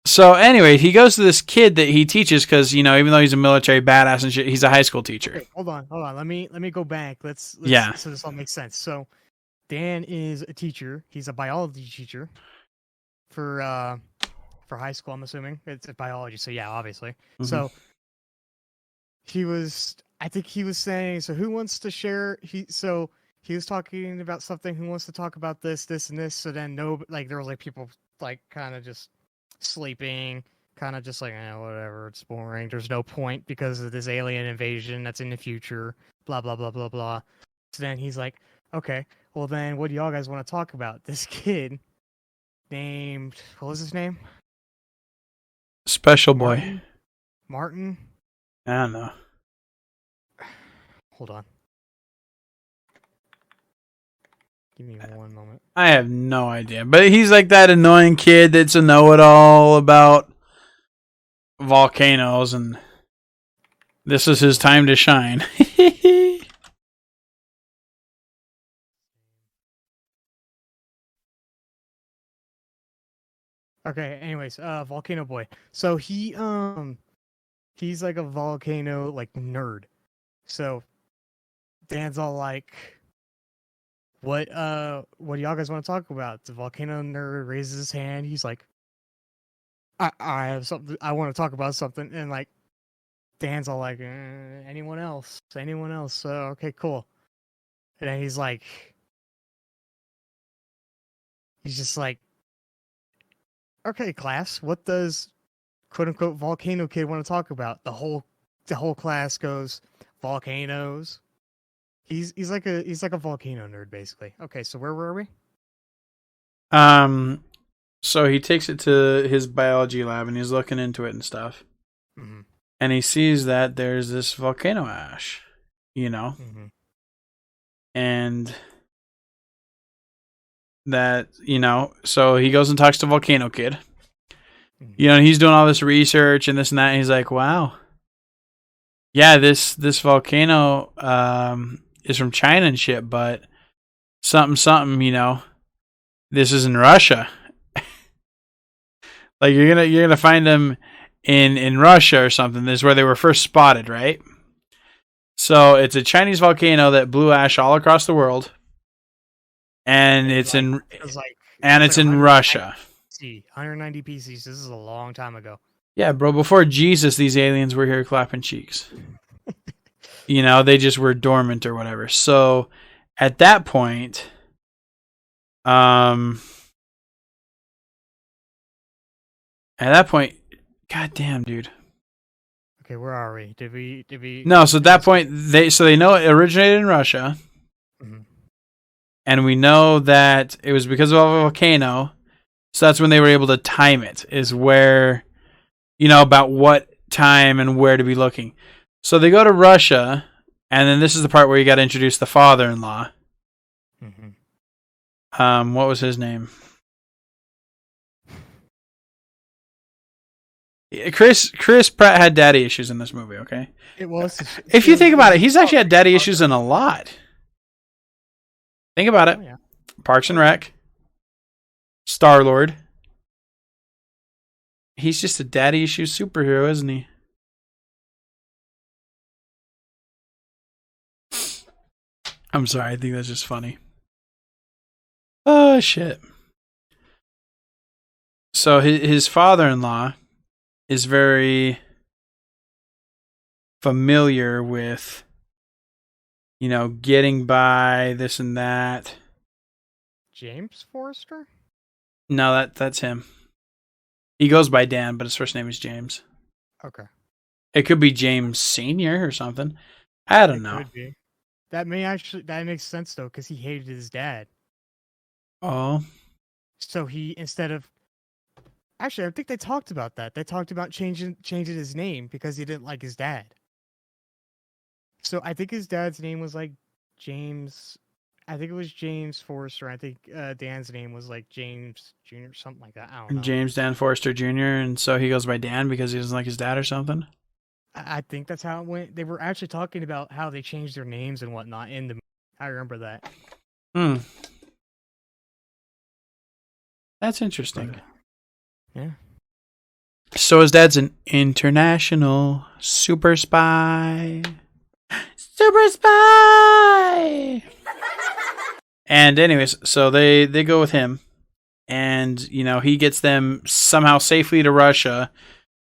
So anyway, he goes to this kid that he teaches because, even though he's a military badass and shit, he's a high school teacher. Okay, hold on. Let me go back. Let's yeah. So this all makes sense. So Dan is a teacher. He's a biology teacher for high school, I'm assuming. It's biology, so yeah, obviously. Mm-hmm. So I think he was saying, so who wants to share? He was talking about something. Who wants to talk about this, and this? So then there was like people like kind of just sleeping, kind of just like, whatever, it's boring. There's no point because of this alien invasion that's in the future. Blah blah blah blah blah. So then he's like, okay, well then, what do y'all guys want to talk about? This kid named, what was his name? Special Boy. Martin? I don't know. Hold on. Give me one moment. I have no idea. But he's like that annoying kid that's a know-it-all about volcanoes, and this is his time to shine. Okay, anyways, Volcano Boy. So he's like a volcano like nerd. So Dan's all like, what do y'all guys want to talk about? The volcano nerd raises his hand. He's like, I have something, I want to talk about something. And like Dan's all like, anyone else? Okay, cool. And then he's just like, okay, class, what does quote unquote volcano kid want to talk about? The whole class goes, volcanoes. He's like a volcano nerd, basically. Okay, so where were we? So he takes it to his biology lab and he's looking into it and stuff. Mm-hmm. And he sees that there's this volcano ash, Mm-hmm. and that, so he goes and talks to Volcano Kid. Mm-hmm. He's doing all this research and this and that, and he's like, wow. Yeah, this volcano is from China and shit, but something, this is in Russia. Like you're gonna find them in Russia or something. This is where they were first spotted, right? So it's a Chinese volcano that blew ash all across the world. And it's in Russia. 190 PCs. This is a long time ago. Yeah, bro. Before Jesus, these aliens were here clapping cheeks. They just were dormant or whatever. So at that point, god damn, dude. Okay, where are we? Did we? No. So at that point, they know it originated in Russia. Mm-hmm. And we know that it was because of a volcano. So that's when they were able to time it, is where, about what time and where to be looking. So they go to Russia, and then this is the part where you got to introduce the father-in-law. Mm-hmm. What was his name? Chris Pratt had daddy issues in this movie, okay? It was. If you think about it, he's actually had daddy issues in a lot. Think about it. Oh, yeah. Parks and Rec. Star-Lord. He's just a daddy issue superhero, isn't he? I'm sorry, I think that's just funny. Oh, shit. So his father-in-law is very familiar with, getting by, this and that. James Forrester? No, that's him. He goes by Dan, but his first name is James. Okay. It could be James Senior or something. I don't It know. could be. That makes sense though, because he hated his dad. Oh, So he instead of actually, I think they talked about that. They talked about changing his name because he didn't like his dad. So I think his dad's name was like James. I think it was James Forrester. I think Dan's name was like James Jr. Something like that. I don't know. James Dan Forrester Jr. And so he goes by Dan because he doesn't like his dad or something. I think that's how it went. They were actually talking about how they changed their names and whatnot in the movie. I remember that. Hmm. That's interesting. Yeah. So his dad's an international super spy. Super spy! And anyways, so they go with him. And, he gets them somehow safely to Russia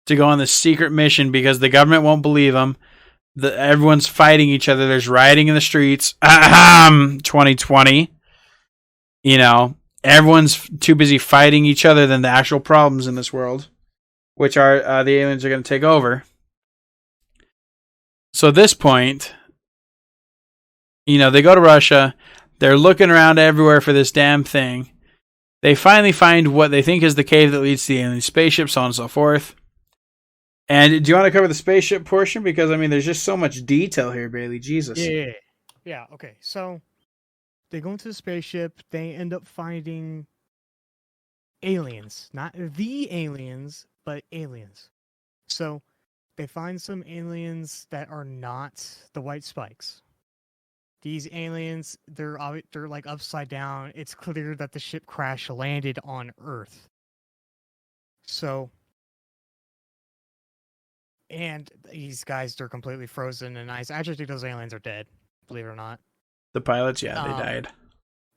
to go on this secret mission because the government won't believe him. Everyone's fighting each other. There's rioting in the streets. 2020. Everyone's too busy fighting each other than the actual problems in this world, which are the aliens are going to take over. So at this point, they go to Russia. They're looking around everywhere for this damn thing. They finally find what they think is the cave that leads to the alien spaceship, so on and so forth. And do you want to cover the spaceship portion? Because, there's just so much detail here, Bailey. Jesus. Yeah, okay. So they go into the spaceship. They end up finding aliens. Not the aliens, but aliens. So they find some aliens that are not the white spikes. These aliens, they're like upside down. It's clear that the ship crash landed on Earth. So, and these guys, they're completely frozen and ice. I actually think those aliens are dead, believe it or not. The pilots, they died.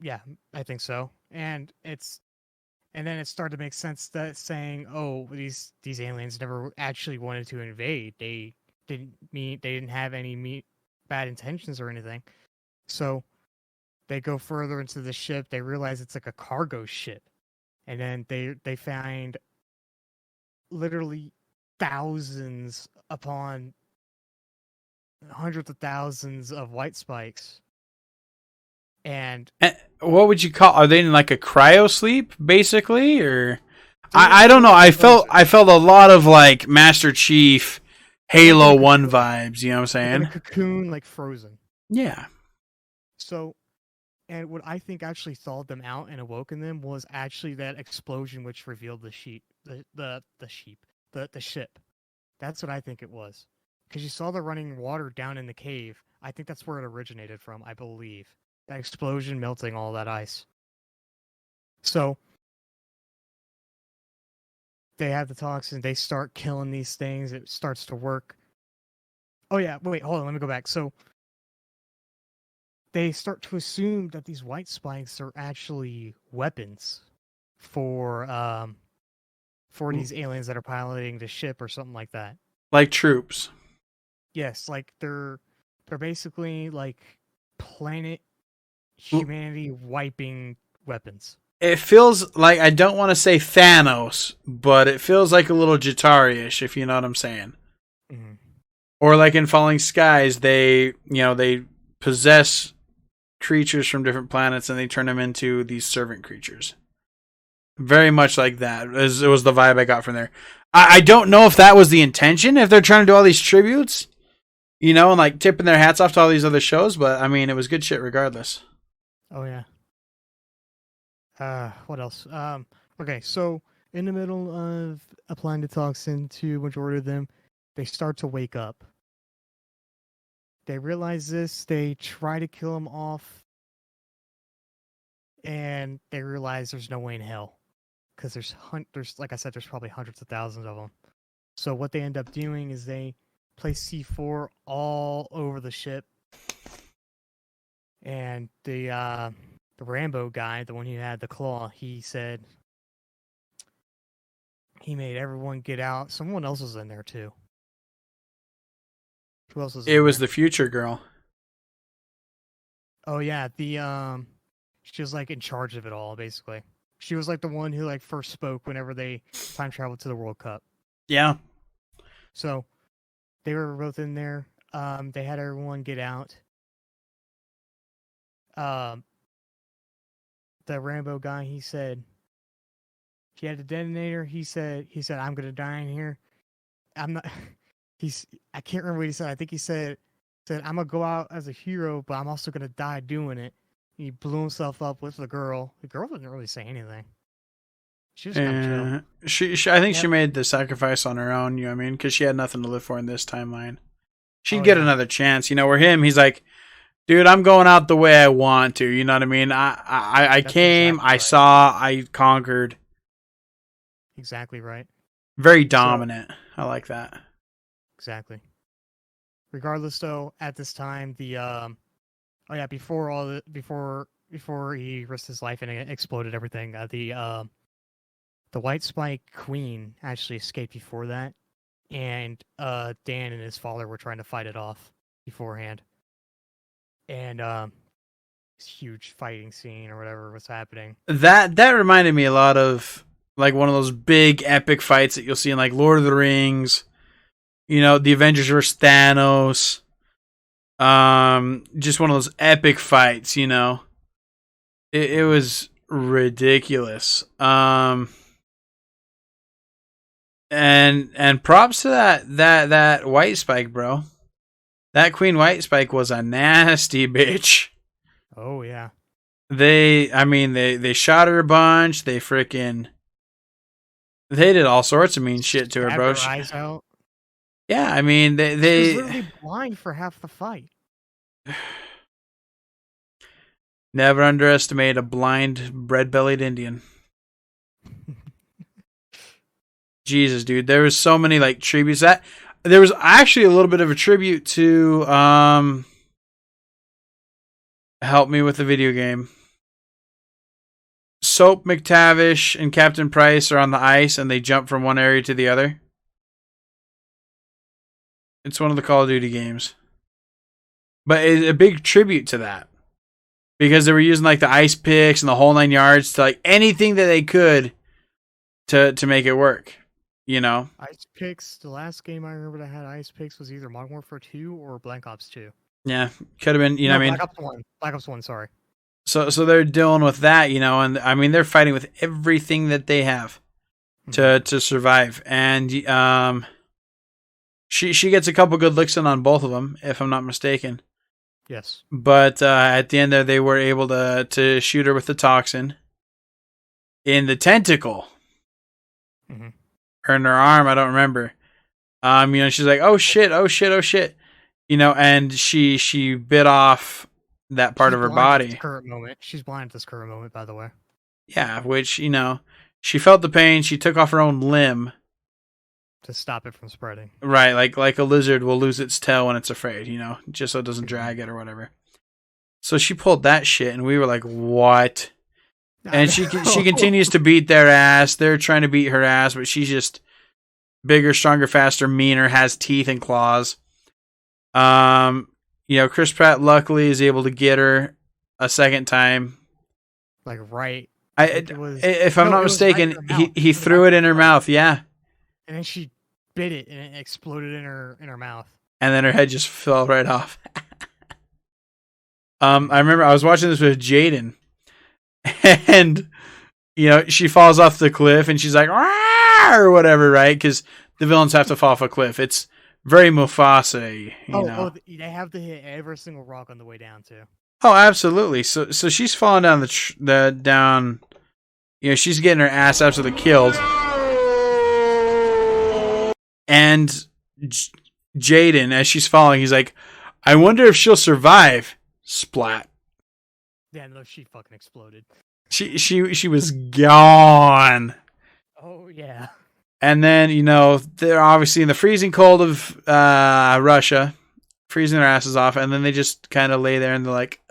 Yeah, I think so. And then it started to make sense that saying, oh, these aliens never actually wanted to invade. They didn't have any bad intentions or anything. So they go further into the ship. They realize it's like a cargo ship, and then they find literally thousands upon hundreds of thousands of white spikes. And what would you call? Are they in like a cryo sleep, basically, or I don't know. I felt a lot of like Master Chief, Halo 1 vibes. You know what I'm saying? In a cocoon, like frozen. Yeah. So, and what I think actually thawed them out and awoken them was actually that explosion which revealed the ship. That's what I think it was. Because you saw the running water down in the cave. I think that's where it originated from, I believe. That explosion melting all that ice. So, they have the toxin. They start killing these things. It starts to work. Oh, yeah. Wait, hold on. Let me go back. So, they start to assume that these white spikes are actually weapons for these aliens that are piloting the ship or something like that. Like troops. Yes, like they're basically like planet humanity wiping weapons. It feels like, I don't want to say Thanos, but it feels like a little Jatari-ish, if you know what I'm saying. Mm-hmm. Or like in Falling Skies, they possess creatures from different planets and they turn them into these servant creatures. Very much like that. It was the vibe I got from there. I don't know if that was the intention, if they're trying to do all these tributes, and like tipping their hats off to all these other shows, but it was good shit regardless. Oh yeah. What else? Okay, so in the middle of applying the toxin to majority of them, they start to wake up. They realize this, they try to kill them off, and they realize there's no way in hell. Because there's like I said, there's probably hundreds of thousands of them. So what they end up doing is they place C4 all over the ship, and the Rambo guy, the one who had the claw, he said he made everyone get out. Someone else was in there too. Who else was? It was the future girl. Oh yeah, she was like in charge of it all, basically. She was like the one who like first spoke whenever they time traveled to the World Cup. Yeah. So They were both in there. They had everyone get out. Um, the Rambo guy, he said he had a detonator. He said, I'm gonna die in here. I'm not. I can't remember what he said. I think he said I'm gonna go out as a hero, but I'm also gonna die doing it. He blew himself up with the girl. The girl didn't really say anything. She was kind of chill. She I think she made the sacrifice on her own. You know what I mean? Because she had nothing to live for in this timeline. She'd get another chance. You know, where he's like, dude, I'm going out the way I want to. You know what I mean? I came, exactly I saw, I conquered. Exactly right. Very dominant. I like that. Exactly. Regardless, though, at this time, the before he risked his life and it exploded everything, the White Spike Queen actually escaped before that, and Dan and his father were trying to fight it off beforehand, and this huge fighting scene or whatever was happening. That reminded me a lot of like one of those big epic fights that you'll see in like Lord of the Rings. You know, the Avengers vs. Thanos. Just one of those epic fights, you know. It was ridiculous. And props to that White Spike, bro. That Queen White Spike was a nasty bitch. Oh yeah. They shot her a bunch. They did all sorts of mean shit to her, bro. Her eyes out. Yeah, I mean they she was literally blind for half the fight. Never underestimate a blind, bread-bellied Indian. Jesus, dude, there was so many like tributes. That there was actually a little bit of a tribute to help me with the video game. Soap McTavish and Captain Price are on the ice and they jump from one area to the other. It's one of the Call of Duty games. But it's a big tribute to that. Because they were using like the ice picks and the whole 9 yards to like anything that they could to make it work. You know? Ice picks, the last game I remember that had ice picks was either Modern Warfare 2 or Black Ops 2. Yeah. Could have been, you know what I mean? Black Ops 1. Black Ops 1, sorry. So they're dealing with that, you know, and I mean they're fighting with everything that they have to survive. And she gets a couple good licks in on both of them, if I'm not mistaken. Yes. But at the end there, they were able to shoot her with the toxin in the tentacle. Mm-hmm. Or in her arm, I don't remember. You know, she's like, oh shit. You know, and she bit off that part of her body. She's blind at this current moment, by the way. Yeah, which, you know, she felt the pain. She took off her own limb to stop it from spreading. Right, like a lizard will lose its tail when it's afraid, you know, just so it doesn't drag it or whatever. So she pulled that shit, and we were like, what? And she continues to beat their ass. They're trying to beat her ass, but she's just bigger, stronger, faster, meaner, has teeth and claws. You know, Chris Pratt luckily is able to get her a second time. Like right. If I'm not mistaken, he threw it in her mouth. Yeah. And then she bit it, and it exploded in her mouth. And then her head just fell right off. I remember I was watching this with Jaden, and you know she falls off the cliff, and she's like, "Rah!" or whatever, right? Because the villains have to fall off a cliff. It's very Mufasa-y, you know. They have to hit every single rock on the way down too. Oh, absolutely. So she's falling down the down. You know, she's getting her ass absolutely killed. And Jaden, as she's falling, he's like, I wonder if she'll survive. Splat. Yeah, no, she fucking exploded. She was gone. Oh, yeah. And then, you know, they're obviously in the freezing cold of Russia, freezing their asses off, and then they just kind of lay there and they're like,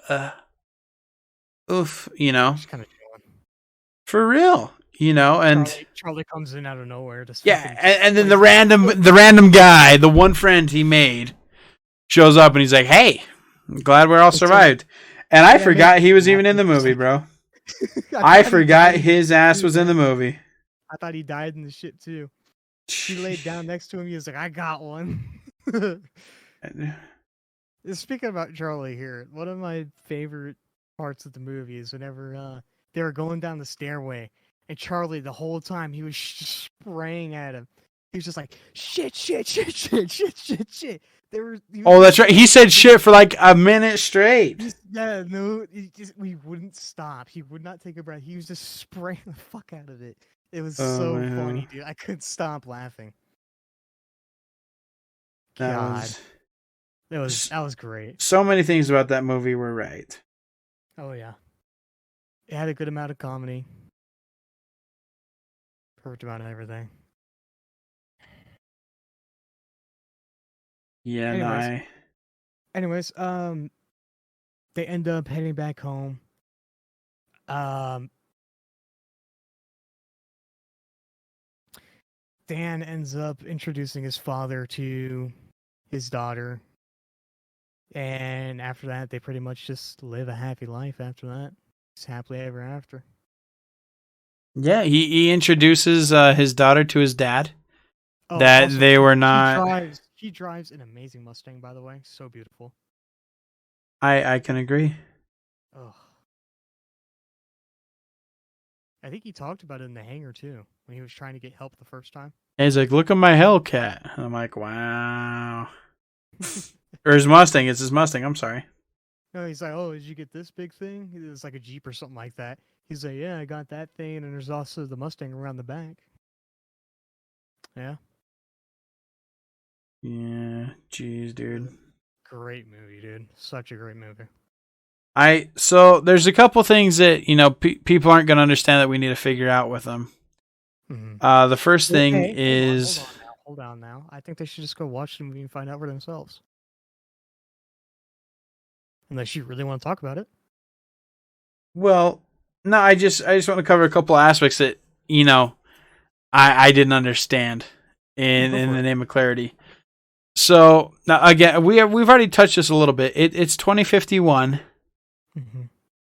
oof, you know. Just kind of chilling. For real. You know, and Charlie comes in out of nowhere. And then the random guy, the one friend he made, shows up and he's like, "Hey, I'm glad we're all survived." And I forgot he was even in the movie, bro. I forgot his ass was in the movie. I thought he died in the shit too. She laid down next to him. He was like, "I got one." Speaking about Charlie here, one of my favorite parts of the movie is whenever they were going down the stairway, and Charlie the whole time he was spraying at him. He was just like shit, shit, shit, shit, shit, shit, shit. Oh, that's right. He said shit for like a minute straight. Yeah, no, we wouldn't stop. He would not take a breath. He was just spraying the fuck out of it. It was so funny, dude. I couldn't stop laughing. God. That was great. So many things about that movie were right. Oh yeah. It had a good amount of comedy. Perfect amount of everything. Yeah, Anyways, they end up heading back home. Dan ends up introducing his father to his daughter. And after that, they pretty much just live a happy life after that. Just happily ever after. Yeah, he introduces his daughter to his dad. Oh, that also, they were not. He drives an amazing Mustang, by the way. So beautiful. I can agree. Oh. I think he talked about it in the hangar too, when he was trying to get help the first time. And he's like, "Look at my Hellcat." And I'm like, "Wow." Or his Mustang. It's his Mustang. I'm sorry. No, he's like, "Oh, did you get this big thing?" It was like a Jeep or something like that. He's like, "Yeah, I got that thing, and there's also the Mustang around the back." Yeah. Yeah. Jeez, dude. Great movie, dude. Such a great movie. So there's a couple things that people aren't going to understand that we need to figure out with them. Mm-hmm. The first thing is hold on now. I think they should just go watch the movie and find out for themselves. Unless you really want to talk about it. Well, no, I just want to cover a couple aspects that I didn't understand in the name of clarity. So now again, we've already touched this a little bit. It's 2051. Mm-hmm.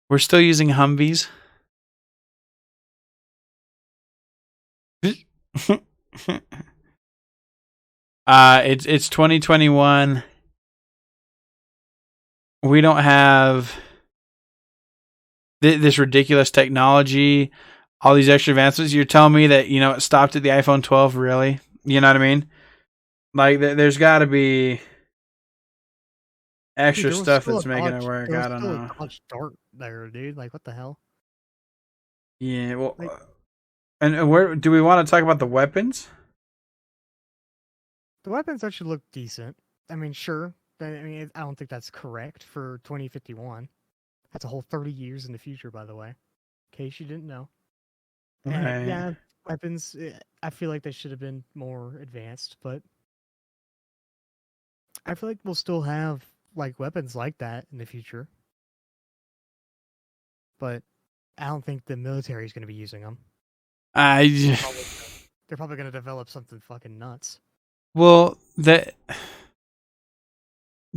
We're still using Humvees. It's 2021. We don't have this ridiculous technology, all these extra advancements. You're telling me that it stopped at the iPhone 12, really? You know what I mean? Like there's got to be extra stuff that's making it work. I don't know. Dodge Dart there, dude. Like, what the hell? Yeah. Well, and where do we want to talk about the weapons? The weapons actually look decent. I mean, sure. I don't think that's correct for 2051. That's a whole 30 years in the future, by the way. In case you didn't know. Right. Yeah, weapons. I feel like they should have been more advanced, but I feel like we'll still have like weapons like that in the future. But I don't think the military is going to be using them. They're probably going to develop something fucking nuts. Well, the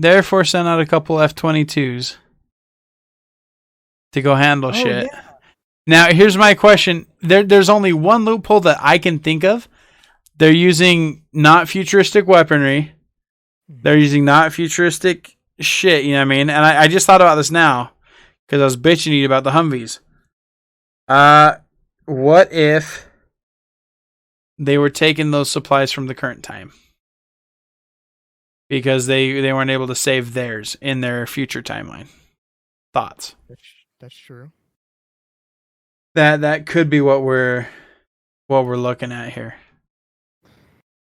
Air Force sent out a couple F-22s to go handle shit. Yeah. Now, here's my question. There's only one loophole that I can think of. They're using not futuristic weaponry. They're using not futuristic shit, you know what I mean? And I just thought about this now because I was bitching to you about the Humvees. What if they were taking those supplies from the current time? Because they weren't able to save theirs in their future timeline. Thoughts? That's true. That could be what we're looking at here.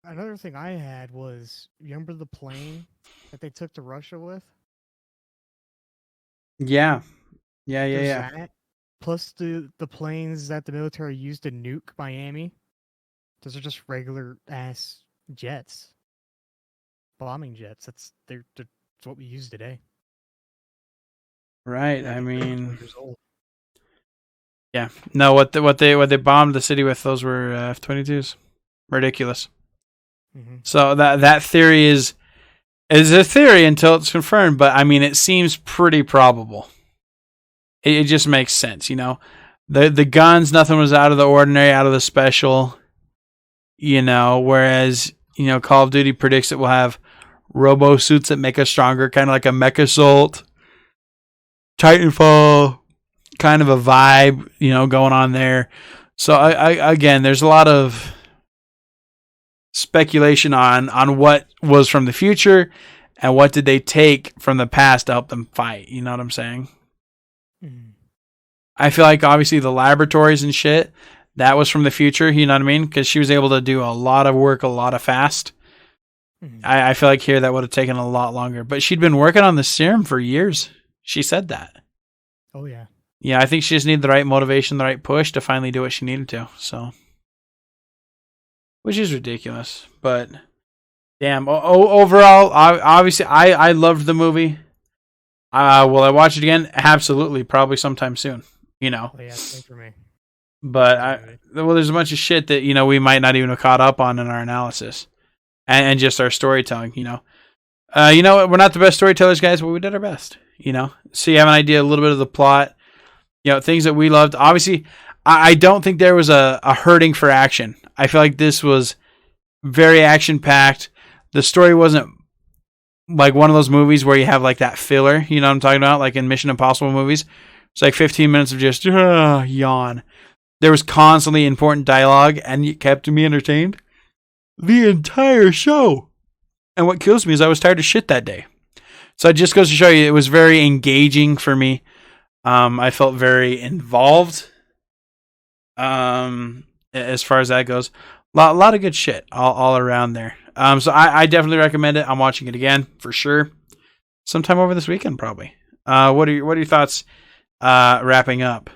Another thing I had was, you remember the plane that they took to Russia with? Yeah. That, plus the planes that the military used to nuke Miami. Those are just regular ass jets. Bombing jets. That's what we use today. Right. I mean, years old. Yeah. No, what they bombed the city with, those were F-22s. Ridiculous. Mm-hmm. So that theory is a theory until it's confirmed, but I mean it seems pretty probable. It just makes sense, The guns, nothing was out of the ordinary, out of the special, whereas, Call of Duty predicts it will have robo suits that make us stronger, kind of like a Mechasult, Titanfall, kind of a vibe, going on there. So again, there's a lot of speculation on what was from the future and what did they take from the past to help them fight. You know what I'm saying? Mm. I feel like obviously the laboratories and shit, that was from the future. You know what I mean? Because she was able to do a lot of work, a lot of fast. Mm. I feel like here that would have taken a lot longer. But she'd been working on the serum for years. She said that. Oh, yeah. Yeah, I think she just needed the right motivation, the right push to finally do what she needed to. So, which is ridiculous. But, damn. Overall, obviously, I loved the movie. Will I watch it again? Absolutely. Probably sometime soon. Oh, yeah, same for me. But, there's a bunch of shit that, we might not even have caught up on in our analysis. And just our storytelling, We're not the best storytellers, guys, but we did our best, So you have an idea, a little bit of the plot, things that we loved. Obviously, I don't think there was a hurting for action. I feel like this was very action-packed. The story wasn't like one of those movies where you have like that filler, you know what I'm talking about? Like in Mission Impossible movies. It's like 15 minutes of just yawn. There was constantly important dialogue, and it kept me entertained the entire show. And what kills me is I was tired of shit that day. So it just goes to show you it was very engaging for me. I felt very involved. As far as that goes, a lot of good shit all around there. So I definitely recommend it. I'm watching it again for sure, sometime over this weekend probably. What are your thoughts? Wrapping up.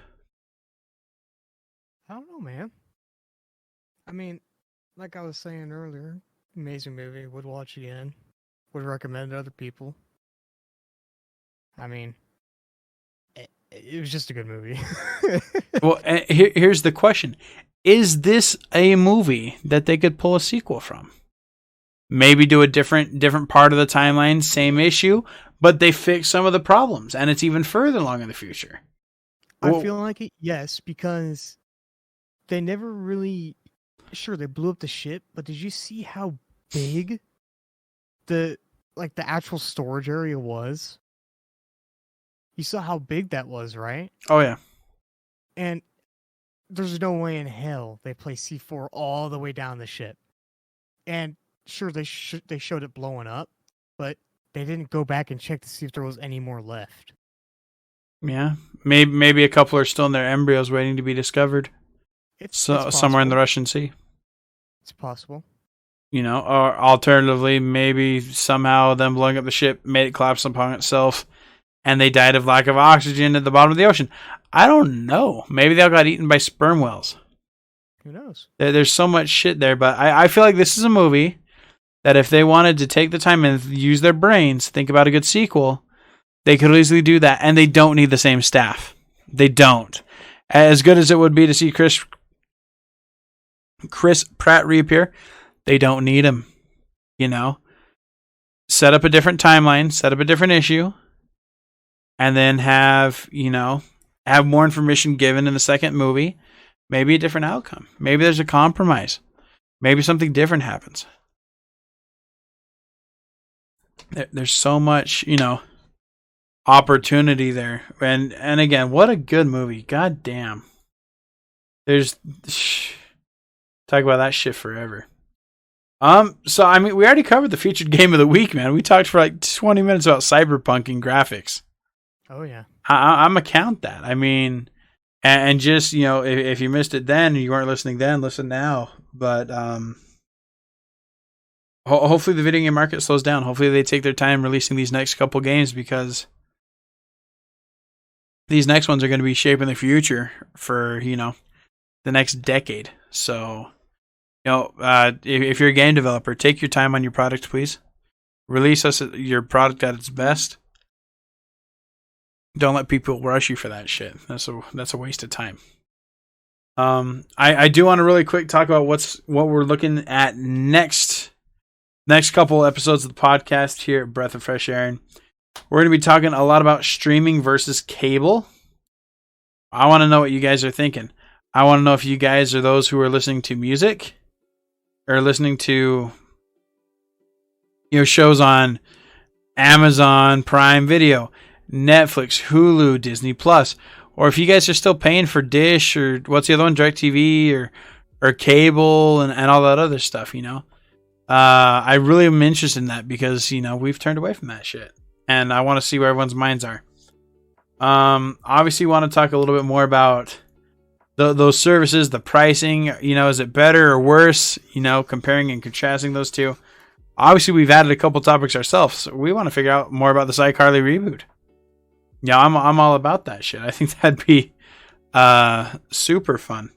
I don't know, man. I mean, like I was saying earlier, amazing movie. Would watch again. Would recommend to other people. I mean, it was just a good movie. Well, here's the question. Is this a movie that they could pull a sequel from? Maybe do a different part of the timeline, same issue, but they fix some of the problems, and it's even further along in the future. I feel like it, yes, because they never really... Sure, they blew up the ship, but did you see how big the actual storage area was? You saw how big that was, right? Oh, yeah. And there's no way in hell they placed C4 all the way down the ship. And sure, they showed it blowing up, but they didn't go back and check to see if there was any more left. Yeah, maybe a couple are still in their embryos waiting to be discovered. It's somewhere in the Russian Sea. It's possible. Or alternatively, maybe somehow them blowing up the ship made it collapse upon itself, and they died of lack of oxygen at the bottom of the ocean. I don't know. Maybe they all got eaten by sperm whales. Who knows? There's so much shit there, but I feel like this is a movie that if they wanted to take the time and use their brains, think about a good sequel, they could easily do that, and they don't need the same staff. They don't. As good as it would be to see Chris Pratt reappear, they don't need him. Set up a different timeline, set up a different issue, and then have more information given in the second movie. Maybe a different outcome. Maybe there's a compromise. Maybe something different happens. There's so much, opportunity there. And again, what a good movie. God damn. Talk about that shit forever. So I mean, we already covered the featured game of the week, man. We talked for like 20 minutes about cyberpunk and graphics. Oh yeah. I'm gonna count that. I mean, and just, if you missed it then, you weren't listening then, listen now. But hopefully the video game market slows down. Hopefully they take their time releasing these next couple games, because these next ones are going to be shaping the future for, the next decade. So, if you're a game developer, take your time on your product, please. Release your product at its best. Don't let people rush you for that shit. That's a waste of time. I do want to really quick talk about what we're looking at next couple episodes of the podcast here at Breath of Fresh Air. We're going to be talking a lot about streaming versus cable. I want to know what you guys are thinking. I want to know if you guys are those who are listening to music or listening to shows on Amazon Prime Video, Netflix, Hulu, Disney Plus, or if you guys are still paying for Dish or what's the other one, DirecTV or cable and all that other stuff, I really am interested in that because we've turned away from that shit, and I want to see where everyone's minds are. Obviously, want to talk a little bit more about those services, the pricing. Is it better or worse? Comparing and contrasting those two. Obviously, we've added a couple topics ourselves. So we want to figure out more about the iCarly reboot. Yeah, I'm all about that shit. I think that'd be super fun.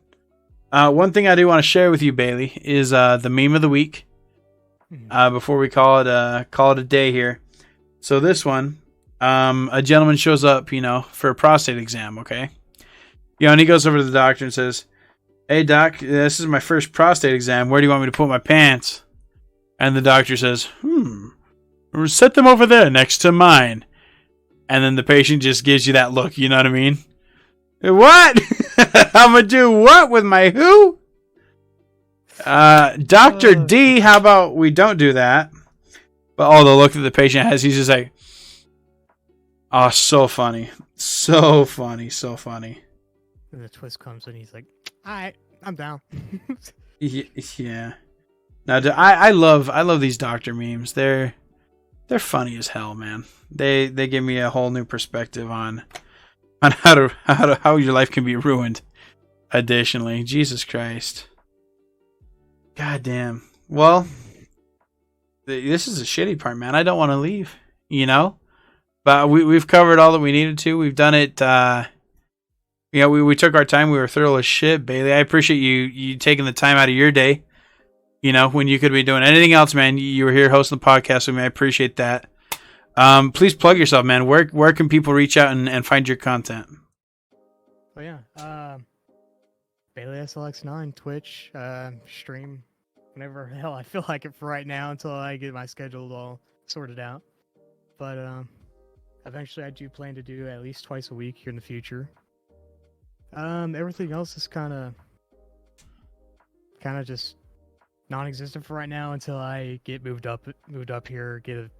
One thing I do want to share with you, Bailey, is the meme of the week. Before we call it a day here. So this one, a gentleman shows up, for a prostate exam. Okay, and he goes over to the doctor and says, "Hey doc, this is my first prostate exam. Where do you want me to put my pants?" And the doctor says, "Set them over there next to mine." And then the patient just gives you that look, you know what I mean? What? I'm gonna do what with my who? Dr. D, how about we don't do that? But the look that the patient has, he's just like, oh, so funny. So funny, so funny. And the twist comes and he's like, alright, I'm down. Yeah. Now, I love these doctor memes. They're funny as hell, man. They give me a whole new perspective on how your life can be ruined. Additionally, Jesus Christ. God damn. Well, this is the shitty part, man. I don't want to leave, But we've covered all that we needed to. We've done it. We took our time. We were thorough as shit, Bailey. I appreciate you taking the time out of your day. When you could be doing anything else, man. You were here hosting the podcast with me. I appreciate that. Please plug yourself, man. Where can people reach out and find your content? Oh yeah, Bailey SLX9 Twitch, stream whenever the hell I feel like it for right now until I get my schedule all sorted out. But eventually I do plan to do at least twice a week here in the future. Everything else is kind of just non-existent for right now until I get moved up here, get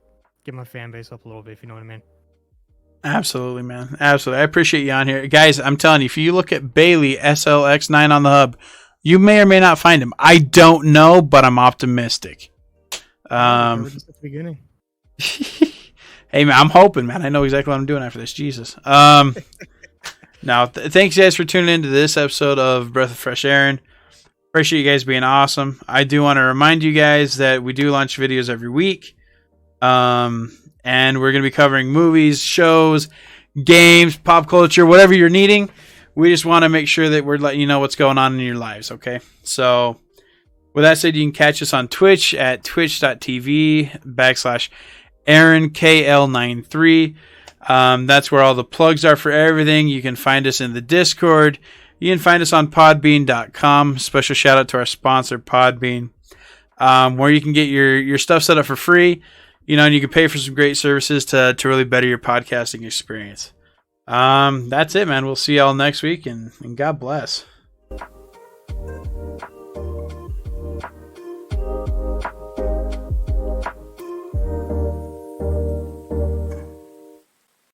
my fan base up a little bit, if you know what I mean. Absolutely, man. Absolutely. I appreciate you on here. Guys, I'm telling you, if you look at Bailey SLX9 on the hub, you may or may not find him. I don't know, but I'm optimistic. Just at the beginning. Hey, man, I'm hoping, man. I know exactly what I'm doing after this. Jesus. Now, thanks, guys, for tuning into this episode of Breath of Fresh Air. Appreciate you guys being awesome. I do want to remind you guys that we do launch videos every week. And we're going to be covering movies, shows, games, pop culture, whatever you're needing. We just want to make sure that we're letting you know what's going on in your lives, okay? So, with that said, you can catch us on Twitch at twitch.tv/AaronKL93. That's where all the plugs are for everything. You can find us in the Discord. You can find us on podbean.com. Special shout out to our sponsor, Podbean, where you can get your stuff set up for free. And you can pay for some great services to really better your podcasting experience. That's it, man. We'll see y'all next week, and God bless.